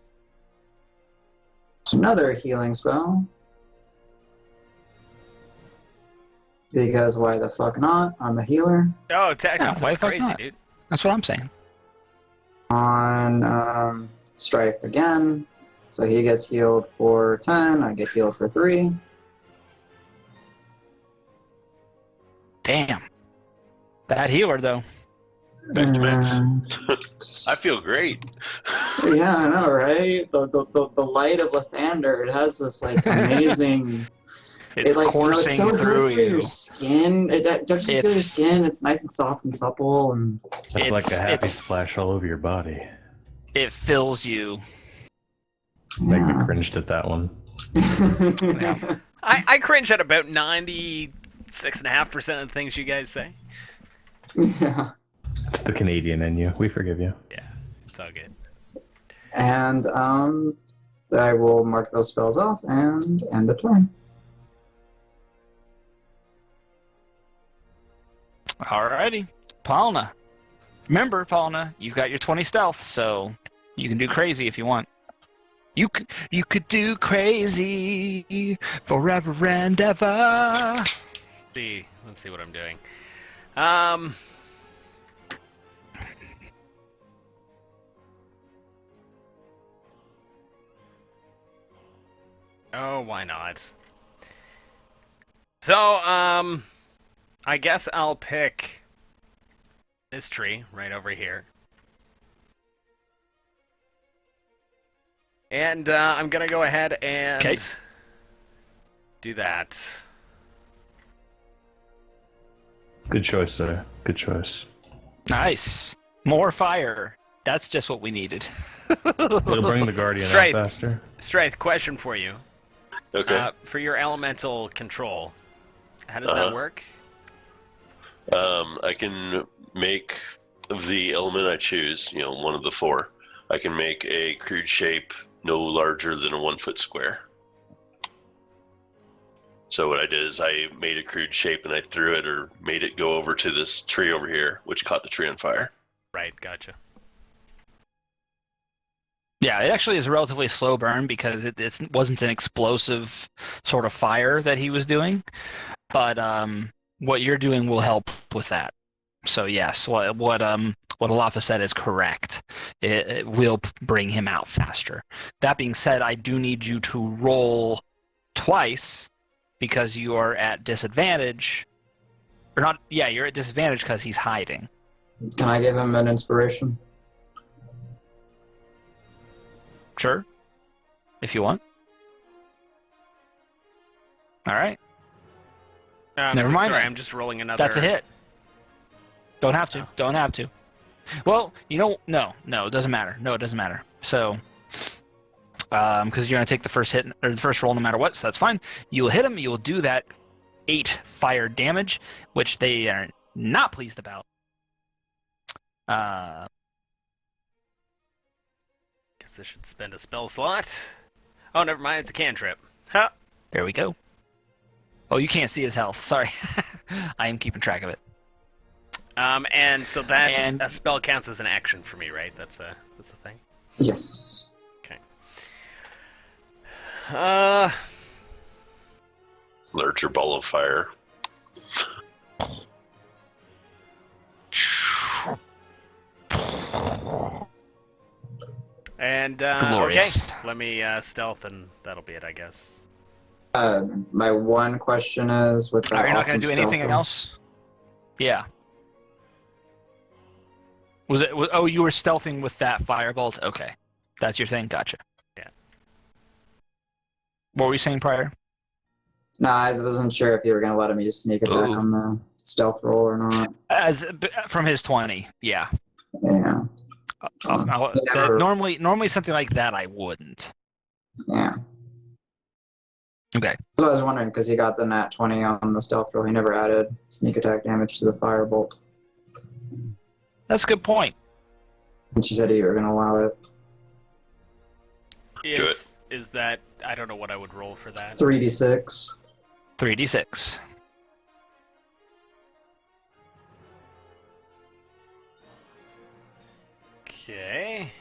another healing spell. Because why the fuck not? I'm a healer. Oh, Texas, why that's the fuck crazy, not? dude. That's what I'm saying. On Strife again. So he gets healed for 10, I get healed for 3. Damn. Bad healer, though. Back to max. I feel great. Yeah, I know, right? The light of Lathander, it has this like amazing. It's coursing it's so through good for your you. skin. Don't you feel your skin? It's nice and soft and supple, and It's like a happy it's- splash all over your body. It fills you. Megna cringed at that one. yeah. I cringe at about 96.5% of the things you guys say. Yeah. It's the Canadian in you. We forgive you. Yeah, it's all good. And I will mark those spells off and end the turn. Alrighty. Palna. Remember, Palna, you've got your 20 stealth, so you can do crazy if you want. You could do crazy forever and ever. Let's see what I'm doing. Oh, why not? So, I guess I'll pick this tree right over here. And I'm gonna go ahead and do that. Good choice, sir. Good choice. Nice. More fire. That's just what we needed. It'll bring the Guardian out Right. faster. Straith, question for you. Okay. For your elemental control, how does that work? I can make the element I choose, one of the 4. I can make a crude shape no larger than a 1-foot square. So what I did is I made a crude shape and I threw it or made it go over to this tree over here, which caught the tree on fire. Right, gotcha. Yeah, it actually is a relatively slow burn because it wasn't an explosive sort of fire that he was doing. But what you're doing will help with that. So yes, what Alafa said is correct. It will bring him out faster. That being said, I do need you to roll twice because you are at disadvantage. Or not? Yeah, you're at disadvantage because he's hiding. Can I give him an inspiration? Sure, if you want. All right. Never mind Sorry, then. I'm just rolling another. That's a hit. Don't have to. Don't have to. Well, no, it doesn't matter. No, it doesn't matter. So, because you're gonna take the first hit or the first roll no matter what, so that's fine. You will hit him. You will do that 8 fire damage, which they are not pleased about. Guess I should spend a spell slot. Oh, never mind. It's a cantrip. Huh. There we go. Oh, you can't see his health. Sorry, I am keeping track of it. And so that a spell counts as an action for me, right? That's a thing. Yes. Okay. Larger ball of fire. And Glorious. okay, let me stealth, and that'll be it, I guess. My one question is with that Are you not awesome going to do anything stealth else? Yeah. Was it? Oh, you were stealthing with that firebolt. Okay, that's your thing. Gotcha. Yeah. What were you saying prior? No, I wasn't sure if you were going to let me just sneak attack Ooh. on the stealth roll or not. From his 20, yeah. Yeah. Never- Normally something like that I wouldn't. Yeah. Okay. So I was wondering because he got the nat 20 on the stealth roll. He never added sneak attack damage to the firebolt. That's a good point. And she said you were going to allow it. Is that... I don't know what I would roll for that. 3d6. 3d6. Okay.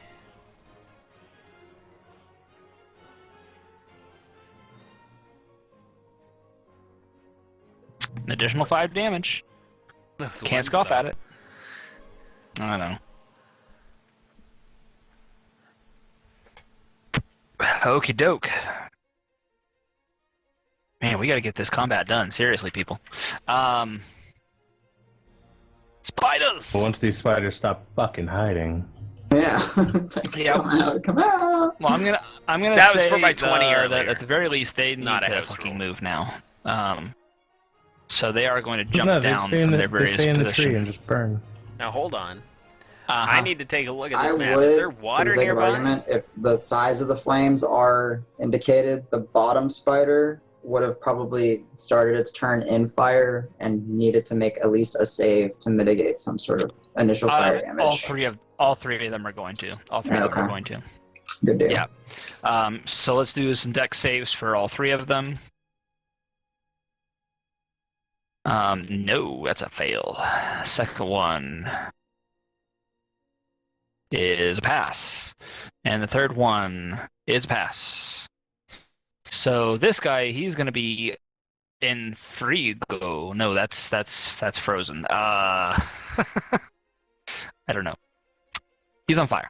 An additional 5 damage. Those Can't ones, scoff though. at it. I know. Okie doke. Man, we gotta get this combat done. Seriously, people. Spiders! But once these spiders stop fucking hiding. Yeah. It's like, Yeah. come out. Well, I'm gonna That was say for my 20 that earlier. at the very least they need Not a to house fucking rule. move now. So they are going to jump No, they down stay in from the, their various they stay in the tree positions. and just burn. Now hold on. Uh-huh. I need to take a look at I this map. would, Is there for water the sake nearby? of argument, if the size of the flames are indicated, the bottom spider would have probably started its turn in fire and needed to make at least a save to mitigate some sort of initial fire damage. All three of them are going to. All three of them Okay. are going to. Good deal. Yeah. So let's do some dex saves for all three of them. No, that's a fail. Second one is a pass, and the third one is a pass. So this guy, he's going to be in Frigo. No, that's frozen. I don't know. He's on fire.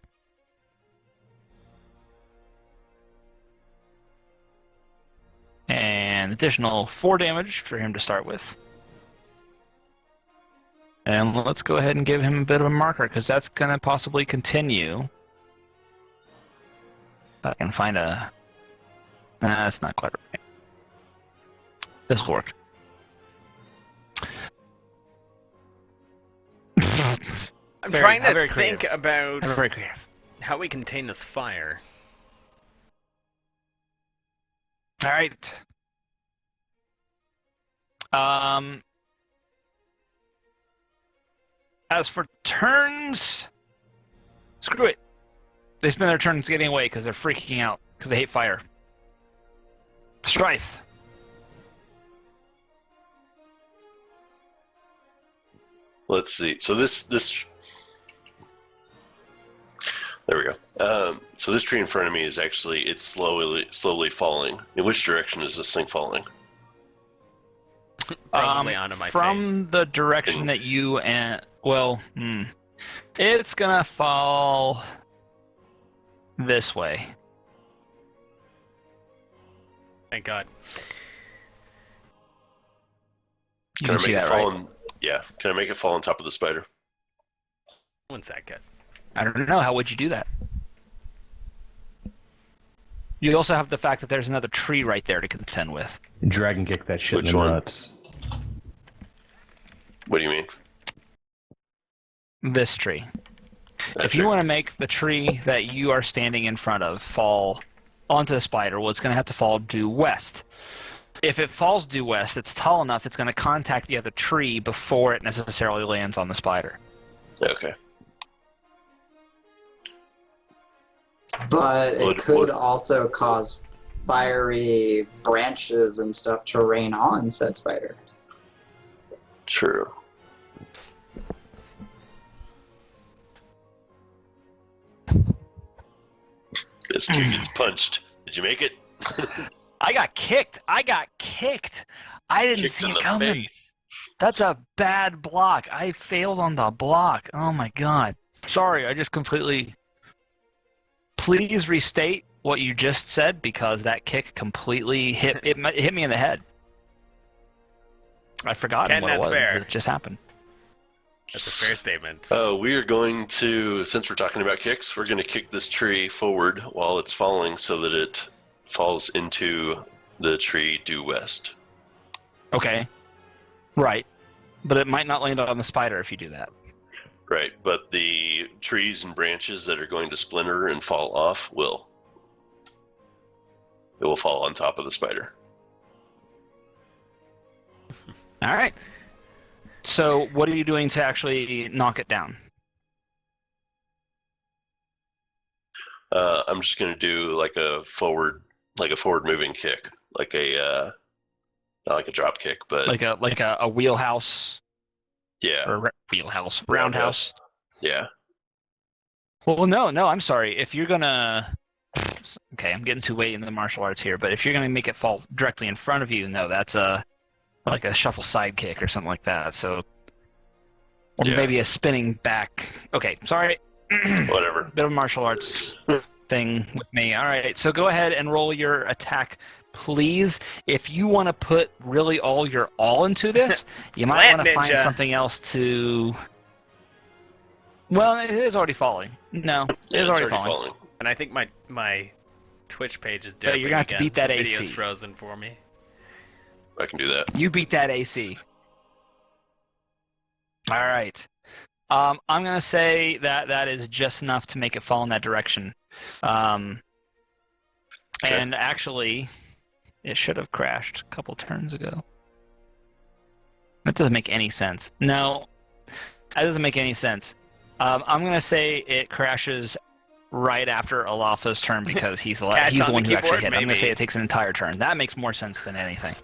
And additional 4 damage for him to start with. And let's go ahead and give him a bit of a marker, because that's going to possibly continue. If I can find a... Nah, that's not quite right. This will work. I'm Very- trying to very think creative. about Very creative. how we contain this fire. All right. As for turns, screw it. They spend their turns getting away because they're freaking out because they hate fire. Strife. Let's see. So this there we go. So this tree in front of me is actually it's slowly falling. In which direction is this thing falling? Probably onto my From the direction that you and it's gonna fall this way. Thank God. You Can I can see make it that, fall right? on? Yeah. Can I make it fall on top of the spider? One sec, guys. I don't know. How would you do that? You also have the fact that there's another tree right there to contend with. Dragon kick that shit in Which the one? nuts. What do you mean? This tree. If Okay. you want to make the tree that you are standing in front of fall onto the spider, well, it's going to have to fall due west. If it falls due west, it's tall enough, it's going to contact the other tree before it necessarily lands on the spider. Okay. But it Would- could would- also cause fiery branches and stuff to rain on said spider. True. This tree gets punched. Did you make it? I got kicked. I didn't Kicked see in it the coming. face. That's a bad block. I failed on the block. Oh my god. Sorry, I just completely... Please restate what you just said, because that kick completely hit me in the head. I forgot Ken, what it that's was. fair. It just happened. That's a fair statement. We are going to, since we're talking about kicks, we're going to kick this tree forward while it's falling so that it falls into the tree due west. Okay. Right. but it might not land on the spider if you do that. Right, but the trees and branches that are going to splinter and fall off will. It will fall on top of the spider. All right. So what are you doing to actually knock it down? I'm just going to do like a forward moving kick, like a not like a drop kick, but Like a wheelhouse yeah, or wheelhouse, roundhouse. yeah. Well, no, I'm sorry. If you're gonna, okay, I'm getting too late in the martial arts here, but if you're gonna make it fall directly in front of you, no, that's like a shuffle side kick or something like that. So, or Yeah. maybe a spinning back. Okay, sorry. Whatever. Bit of martial arts thing with me. All right, so go ahead and roll your attack, please. If you want to put really all your all into this, you might Plant want to find ninja. something else to. Well, it is already falling. No, it Yeah, is it's already falling. And I think my Twitch page is Yeah, derping you're gonna have to again. beat that The AC. video's frozen for me. I can do that. You beat that AC. All right. I'm gonna say that is just enough to make it fall in that direction. Okay. And actually, it should have crashed a couple turns ago. That doesn't make any sense. No, that doesn't make any sense. I'm gonna say it crashes right after Alafa's turn because he's the Catch on one the who actually keyboard, hit. I'm gonna say maybe. it takes an entire turn. That makes more sense than anything.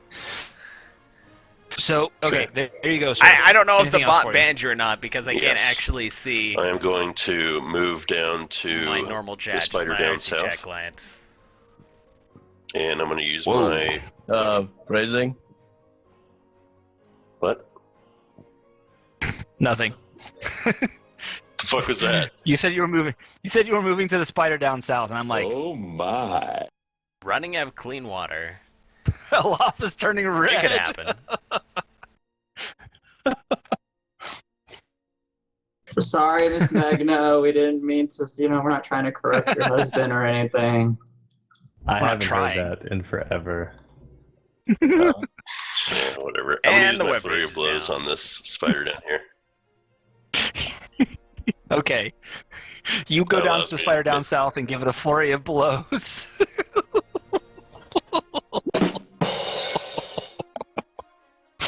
So, okay, there you go, sir. I don't know if Anything the else bot for you? banned you or not because I can't Yes. actually see I am going to move down to my normal chat. the spider just my down IRC chat south, client. and I'm going to use Whoa. my Raising. what? Nothing. The fuck was that? You said you were moving. You said you were moving to the spider down south, and I'm like, Oh my. Running out of clean water. Alafa's turning red. It could happen. We're sorry, Miss Megna. We didn't mean to. We're not trying to correct your husband or anything. I not haven't trying. heard that in forever. Yeah, whatever. I'm And the going to use my web flurry page of blows down. on this spider down here. Okay. You go That down to allows the me spider to down miss. south and give it a flurry of blows.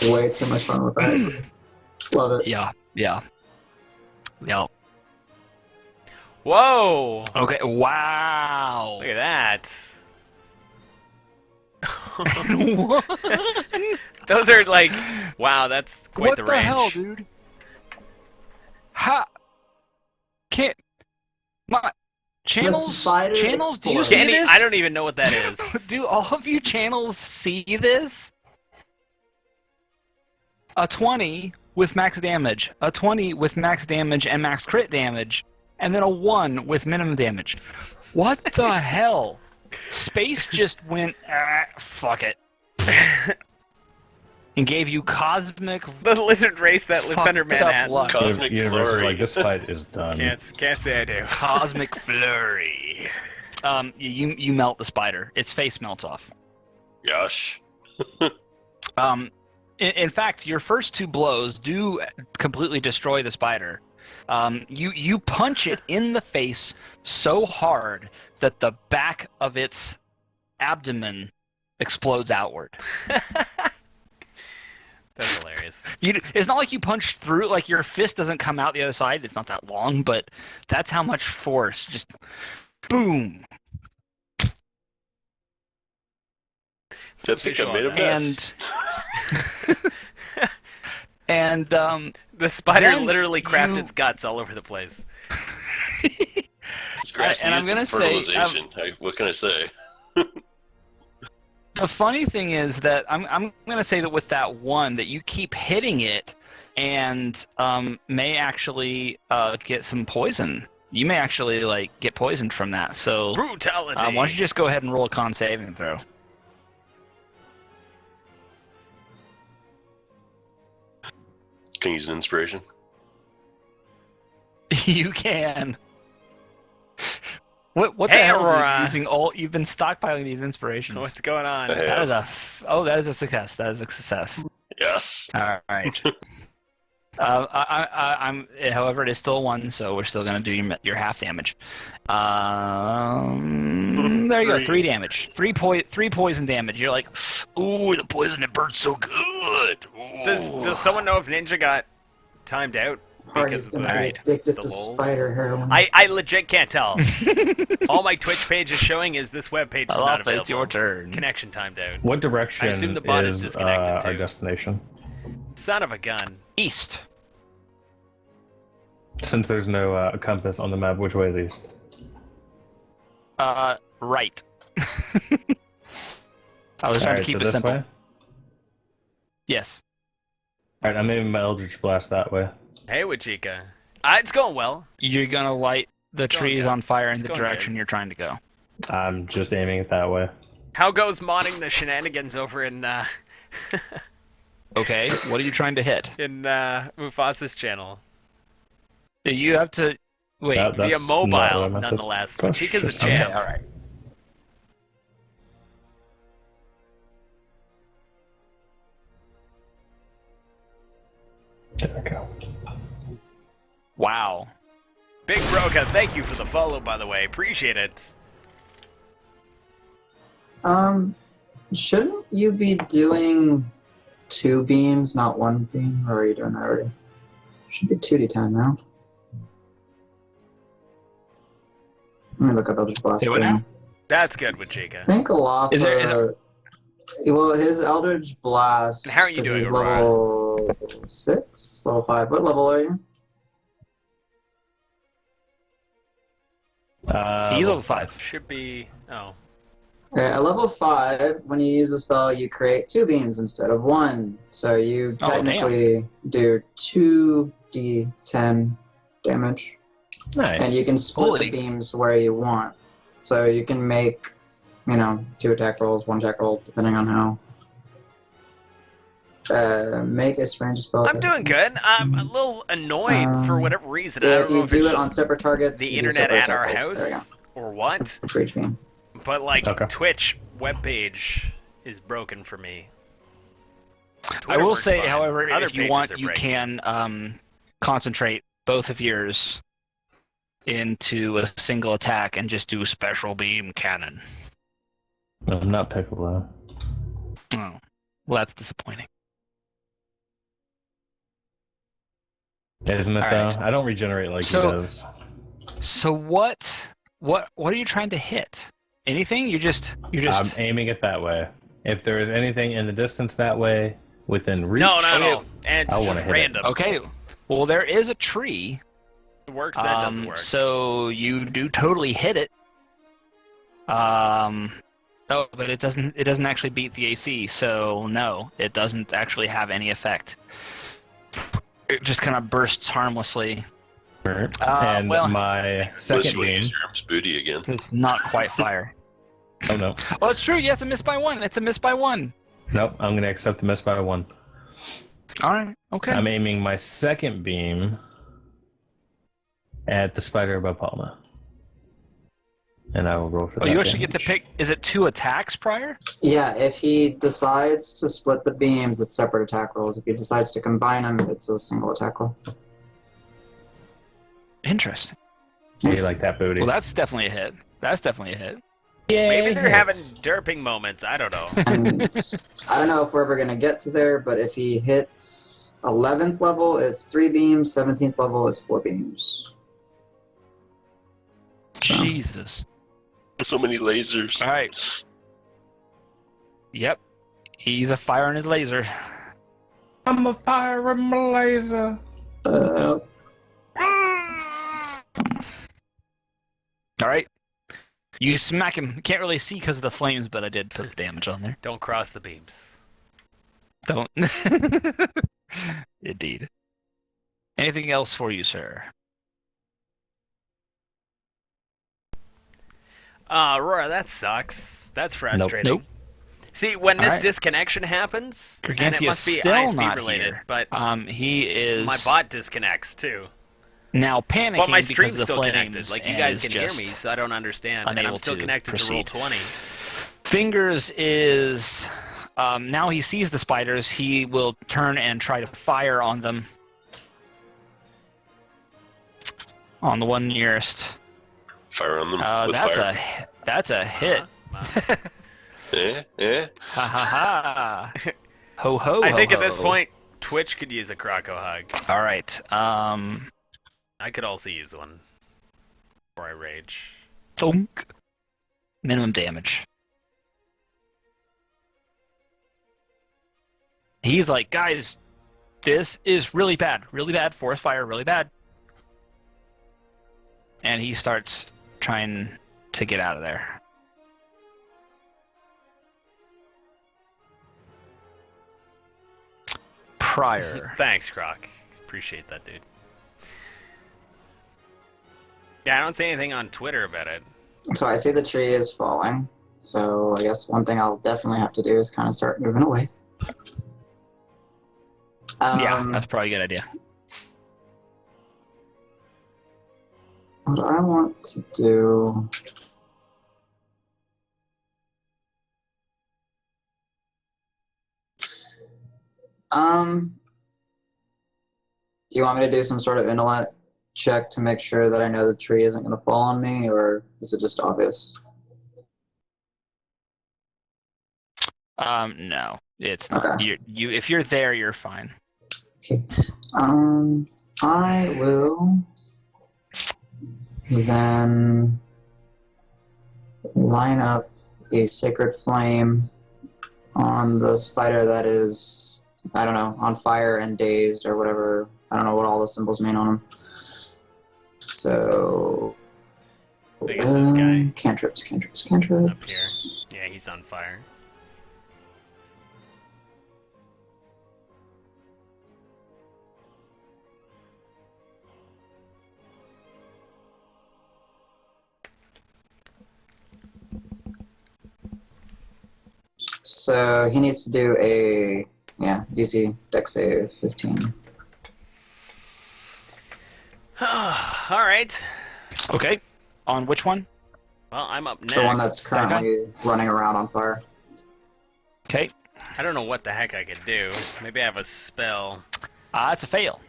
Way too much fun with that. Love it. Yeah. Whoa! Okay. Wow. Look at that. What? Those are like, wow, that's quite What the the range. hell, dude? How? Can't my channels? spider Channels? Do you explodes. see Danny, this? I don't even know what that is. Do all of you channels see this? A 20 with max damage, a 20 with max damage and max crit damage, and then a 1 with minimum damage. What the hell? Space just went, fuck it. And gave you cosmic The lizard race that lives fucked under up Manhattan. luck. Cosmic Universe is flurry. like, this fight is done. Can't say I do. Cosmic flurry. You melt the spider. Its face melts off. Gosh. In fact, your first 2 blows do completely destroy the spider. You punch it in the face so hard that the back of its abdomen explodes outward. That's hilarious. It's not like you punch through, like your fist doesn't come out the other side. It's not that long, but that's how much force. Just boom. I think I made a mess. And The spider Then literally crapped you- its guts all over the place. Grass and I'm needed gonna the say, fertilization. What can I say? the funny thing is that I'm gonna say that with that one that you keep hitting it and may actually get some poison. You may actually get poisoned from that. So Brutality. why don't you just go ahead and roll a con saving throw? Can you use an inspiration? You can. What the Hey, hell? Dude? Aurora. You've been stockpiling these inspirations. What's going on? Hey. That is a success. That is a success. Yes. All right. However, it is still 1, so we're still going to do your half damage. There you go, 3 damage. 3 poison damage. You're like, ooh, the poison, it burns so good. Ooh. Does someone know if Ninja got timed out? Party's Because of gonna the, be addicted the to lulz? spider heroin. I legit can't tell. All my Twitch page is showing is this web page is not available. It's your turn. Connection timed out. What direction I assume the bot is disconnected, our too. destination? Son of a gun. East. Since there's no compass on the map, which way is east? Right. I was trying to keep it this simple. way? Yes. Alright, I'm aiming my Eldritch Blast that way. Hey, Wajika. It's going well. You're gonna light the trees good. on fire in It's the going direction good. you're trying to go. I'm just aiming it that way. How goes modding the shenanigans over in Okay, what are you trying to hit? in Mufasa's channel? You have to wait. That- Via that's not what I mobile, meant to nonetheless. push. Wajika's a Okay, champ. alright. There we go. Wow. Big Broca, thank you for the follow, by the way. Appreciate it. Shouldn't you be doing 2 beams, not 1 beam? Or are you doing that already? Should be 2d10 now. Let me look up Eldritch Blast. Do it now? That's good, I Wajika. think Alafa... Is there- Well, his Eldritch Blast... And how are you 'cause doing, he's Aurora? level 6? Level 5. What level are you? He's level 5. Should be... Oh. Okay, at level 5, when you use a spell, you create 2 beams instead of 1. So you Oh, damn. technically do 2d10 damage. Nice. And you can split Holy. the beams where you want. So you can make, 2 attack rolls, 1 attack roll, depending on how. Make a range spell. I'm doing good. I'm a little annoyed for whatever reason. I If don't know you if do it's it on just separate targets, the you do internet separate at our attack rolls. There we house or what. go. For each beam. But like Okay. Twitch webpage is broken for me. I Twitter will works say, fine. however, Other if you pages want, are you breaking. can concentrate both of yours into a single attack and just do special beam cannon. No, I'm not Piccolo. Oh, well, that's disappointing. Isn't it All though? right. I don't regenerate like So- he does. So what are you trying to hit? Anything? You're just. I'm aiming it that way. If there is anything in the distance that way, within reach, No. And I it's wanna just hit it. random. Okay. Well, there is a tree. It works, that doesn't work. So you do totally hit it. Oh, but it doesn't actually beat the AC, so no, it doesn't actually have any effect. It just kind of bursts harmlessly. and well- my second Liz, you beam. use your arms booty again. It's not quite fire. Oh no, Oh, it's true. Yeah, it's a miss by 1. It's a miss by 1. nope. I'm gonna accept the miss by 1. All right. Okay. I'm aiming my second beam at the spider above Palma, and I will roll for Oh, that. you actually get to damage. pick. Is it 2 attacks prior? Yeah, if he decides to split the beams, it's separate attack rolls. If he decides to combine them, it's a single attack roll. Interesting. Yeah, you like that booty? Well, that's definitely a hit. That's definitely a hit. Yeah, Maybe they're it having hits. derping moments. I don't know. And I don't know if we're ever going to get to there, but if he hits 11th level, it's 3 beams. 17th level, it's 4 beams. Jesus. So many lasers. All right. Yep. He's a fire in his laser. I'm a fire in my laser. All right. You smack him. Can't really see because of the flames, but I did put damage on there. Don't cross the beams. Don't. Indeed. Anything else for you, sir? Aurora, that sucks. That's frustrating. Nope. See, when this Alright. disconnection happens, and it Gargantia must be still ISP not related, here. but He is my bot disconnects too. now panicking But my because stream's of the still flames. connected. Like, you and guys is can hear just me, so I don't understand. And I'm unable still to connected to proceed. Roll20. Fingers is now he sees the spiders. He will turn and try to fire on them. on the one nearest. Fire on them with fire. That's a hit. Eh? Ha ha ha. Ho ho. I think ho, at this ho. point, Twitch could use a Croco hug. All right. I could also use one before I rage. Thunk. Minimum damage. He's like, guys, this is really bad. Really bad. Forest fire, really bad. And he starts trying to get out of there. Prior. Thanks, Croc. Appreciate that, dude. Yeah, I don't see anything on Twitter about it. So I see the tree is falling. So I guess one thing I'll definitely have to do is kind of start moving away. Yeah, that's probably a good idea. What I want to do... do you want me to do some sort of intellect check to make sure that I know the tree isn't going to fall on me, or is it just obvious? No, it's not. Okay. You if you're there, you're fine. Okay. I will then line up a sacred flame on the spider that is, I don't know, on fire and dazed or whatever. I don't know what all the symbols mean on them. So, Big as this guy cantrips. up here. Yeah, he's on fire. So he needs to do a, DC dex save 15. Alright. Okay. On which one? Well, I'm up next. The one that's currently running around on fire. Okay. I don't know what the heck I could do. Maybe I have a spell. It's a fail.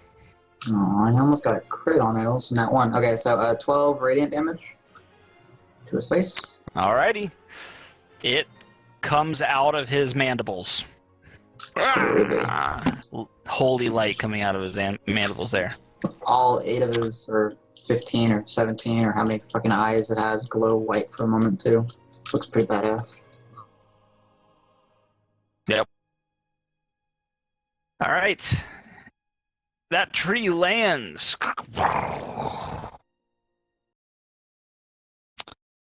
Oh, I almost got a crit on it. Also, not one. Okay, so 12 radiant damage to his face. Alrighty. It comes out of his mandibles. Holy light coming out of his mandibles there. All 8 of his, or 15 or 17, or how many fucking eyes it has, glow white for a moment too. Looks pretty badass. Yep. Alright. That tree lands.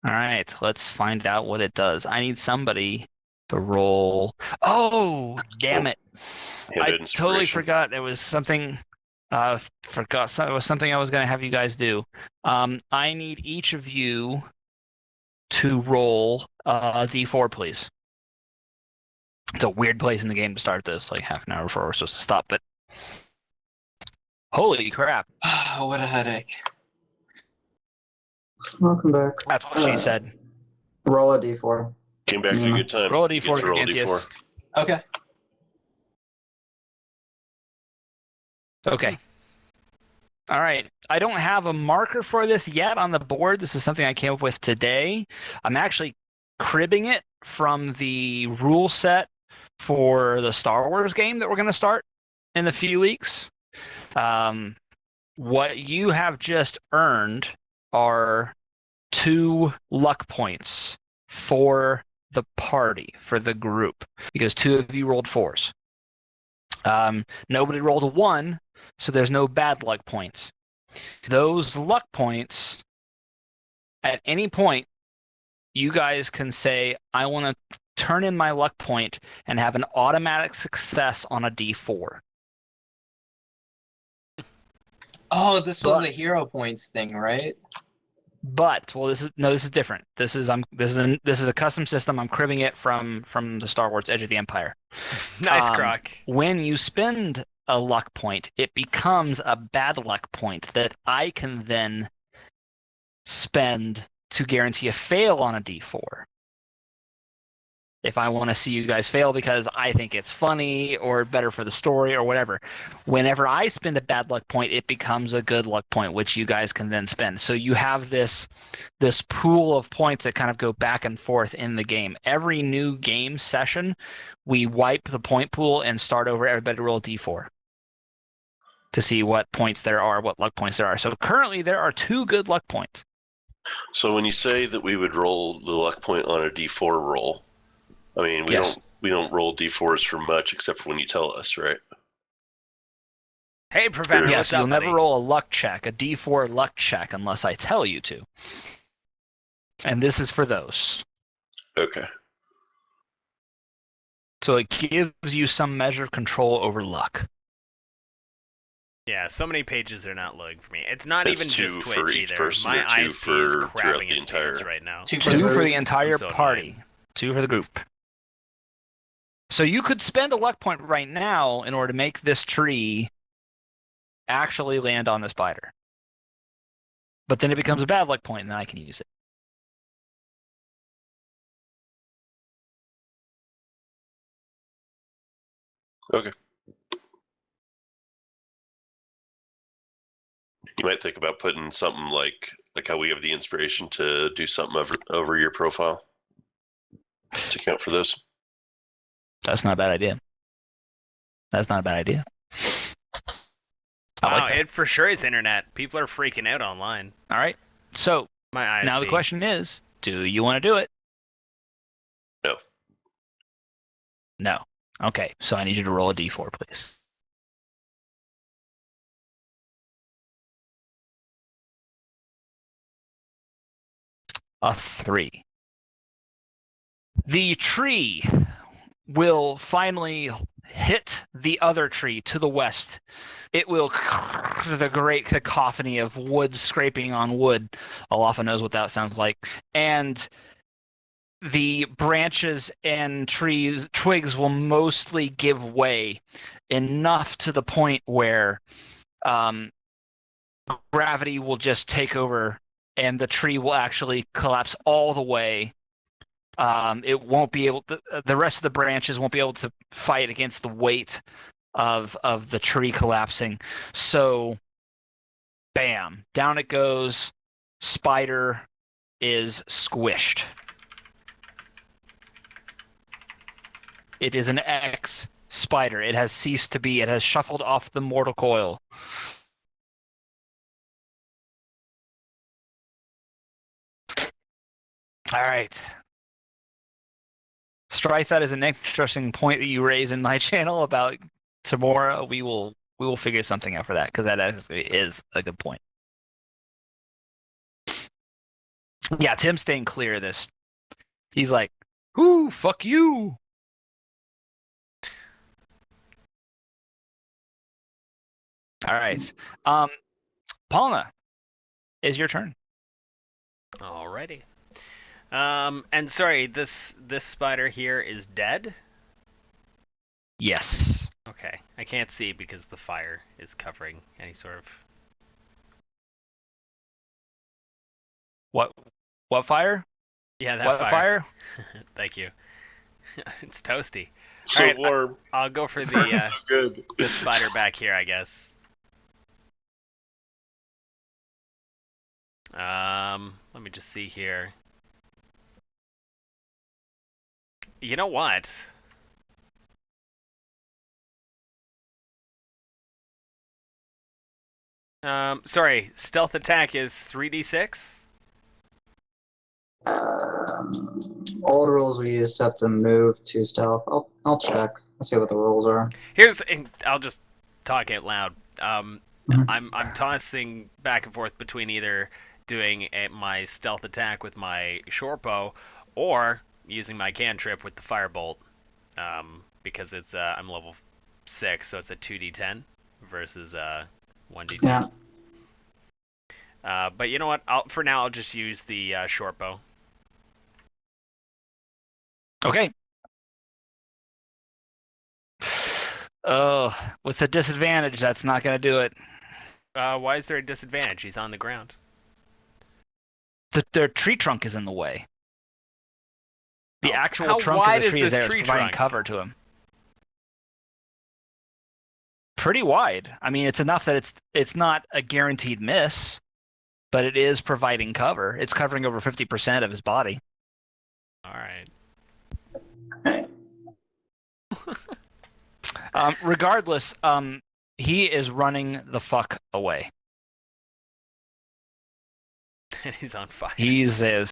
Alright, let's find out what it does. I need somebody to roll. Oh, damn it. I totally forgot it was something. It was something I was going to have you guys do. I need each of you to roll a d4, please. It's a weird place in the game to start this, like half an hour before we're supposed to stop, but holy crap. What a headache. Welcome back. That's what she said. Roll a d4. Came back at a good time. Roll a d4, Get to roll a Gargantius. Okay. Okay. All right. I don't have a marker for this yet on the board. This is something I came up with today. I'm actually cribbing it from the rule set for the Star Wars game that we're going to start in a few weeks. What you have just earned are 2 luck points for the party, for the group, because 2 of you rolled 4s. Nobody rolled a 1, so there's no bad luck points. Those luck points, at any point, you guys can say, I want to turn in my luck point and have an automatic success on a d4. Oh, this was the hero points thing, right? But this is different. This is a custom system. I'm cribbing it from the Star Wars Edge of the Empire. Nice, Croc. When you spend a luck point, it becomes a bad luck point that I can then spend to guarantee a fail on a d4. if I want to see you guys fail because I think it's funny or better for the story or whatever. Whenever I spend a bad luck point, it becomes a good luck point, which you guys can then spend. So you have this pool of points that kind of go back and forth in the game. Every new game session, we wipe the point pool and start over. Everybody roll a d4 to see what points there are, what luck points there are. So currently there are 2 good luck points. So when you say that we would roll the luck point on a d4 roll, I mean we don't roll d4s for much except for when you tell us, right? Hey, Preventer, Yes, what's up, you'll never buddy? roll a luck check, a d4 luck check, unless I tell you to. And this is for those. Okay. So it gives you some measure of control over luck. Yeah, so many pages are not loading for me. It's not It's even just 2 Twitch for each either. person My or 2 ISP is for throughout crapping the its pants entire- right now. 2 2 for the group. entire I'm so party. annoyed. 2 for the group. So you could spend a luck point right now in order to make this tree actually land on the spider. But then it becomes a bad luck point, and then I can use it. Okay. You might think about putting something like how we have the inspiration to do something over your profile to count for this. That's not a bad idea. That's not a bad idea. I Wow, like that. it for sure is internet. People are freaking out online. All right. So My ISP. now the question is, do you want to do it? No. No. Okay. So I need you to roll a d4, please. A 3. The tree will finally hit the other tree to the west. It will, there's a great cacophony of wood scraping on wood. Alafa knows what that sounds like. And the branches and twigs will mostly give way enough to the point where gravity will just take over and the tree will actually collapse all the way. It won't be able to, the rest of the branches won't be able to fight against the weight of the tree collapsing. So bam, down it goes. Spider is squished. It is an X spider. It has ceased to be. It has shuffled off the mortal coil. All right. Strife, that is an interesting point that you raise in my channel about tomorrow. We will figure something out for that because that actually is a good point. Yeah, Tim's staying clear of this. He's like, "Whoo, fuck you." All right. Paula, is your turn. Alrighty. And sorry, this spider here is dead? Yes. Okay. I can't see because the fire is covering any sort of... What fire? Yeah, that What fire? Thank you. It's toasty. So Alright, warm. I'll go for the Good. the spider back here, I guess. Let me just see here. You know what? Sorry, stealth attack is 3d6? Old rules we used to have to move to stealth. I'll check. Let's see what the rules are. I'll just talk out loud. Mhm. I'm tossing back and forth between either doing my stealth attack with my short bow or using my cantrip with the firebolt. Because it's I'm level 6, so it's a 2d10 versus 1d10. Yeah. But you know what? For now, I'll just use the short bow. Okay. Oh, with a disadvantage, that's not going to do it. Why is there a disadvantage? He's on the ground. Their tree trunk is in the way. The How actual trunk wide of the tree is is this there. It's tree providing trunk? cover to him. Pretty wide. I mean, it's enough that it's not a guaranteed miss, but it is providing cover. It's covering over 50% of his body. All right. Regardless, he is running the fuck away. And he's on fire. He's as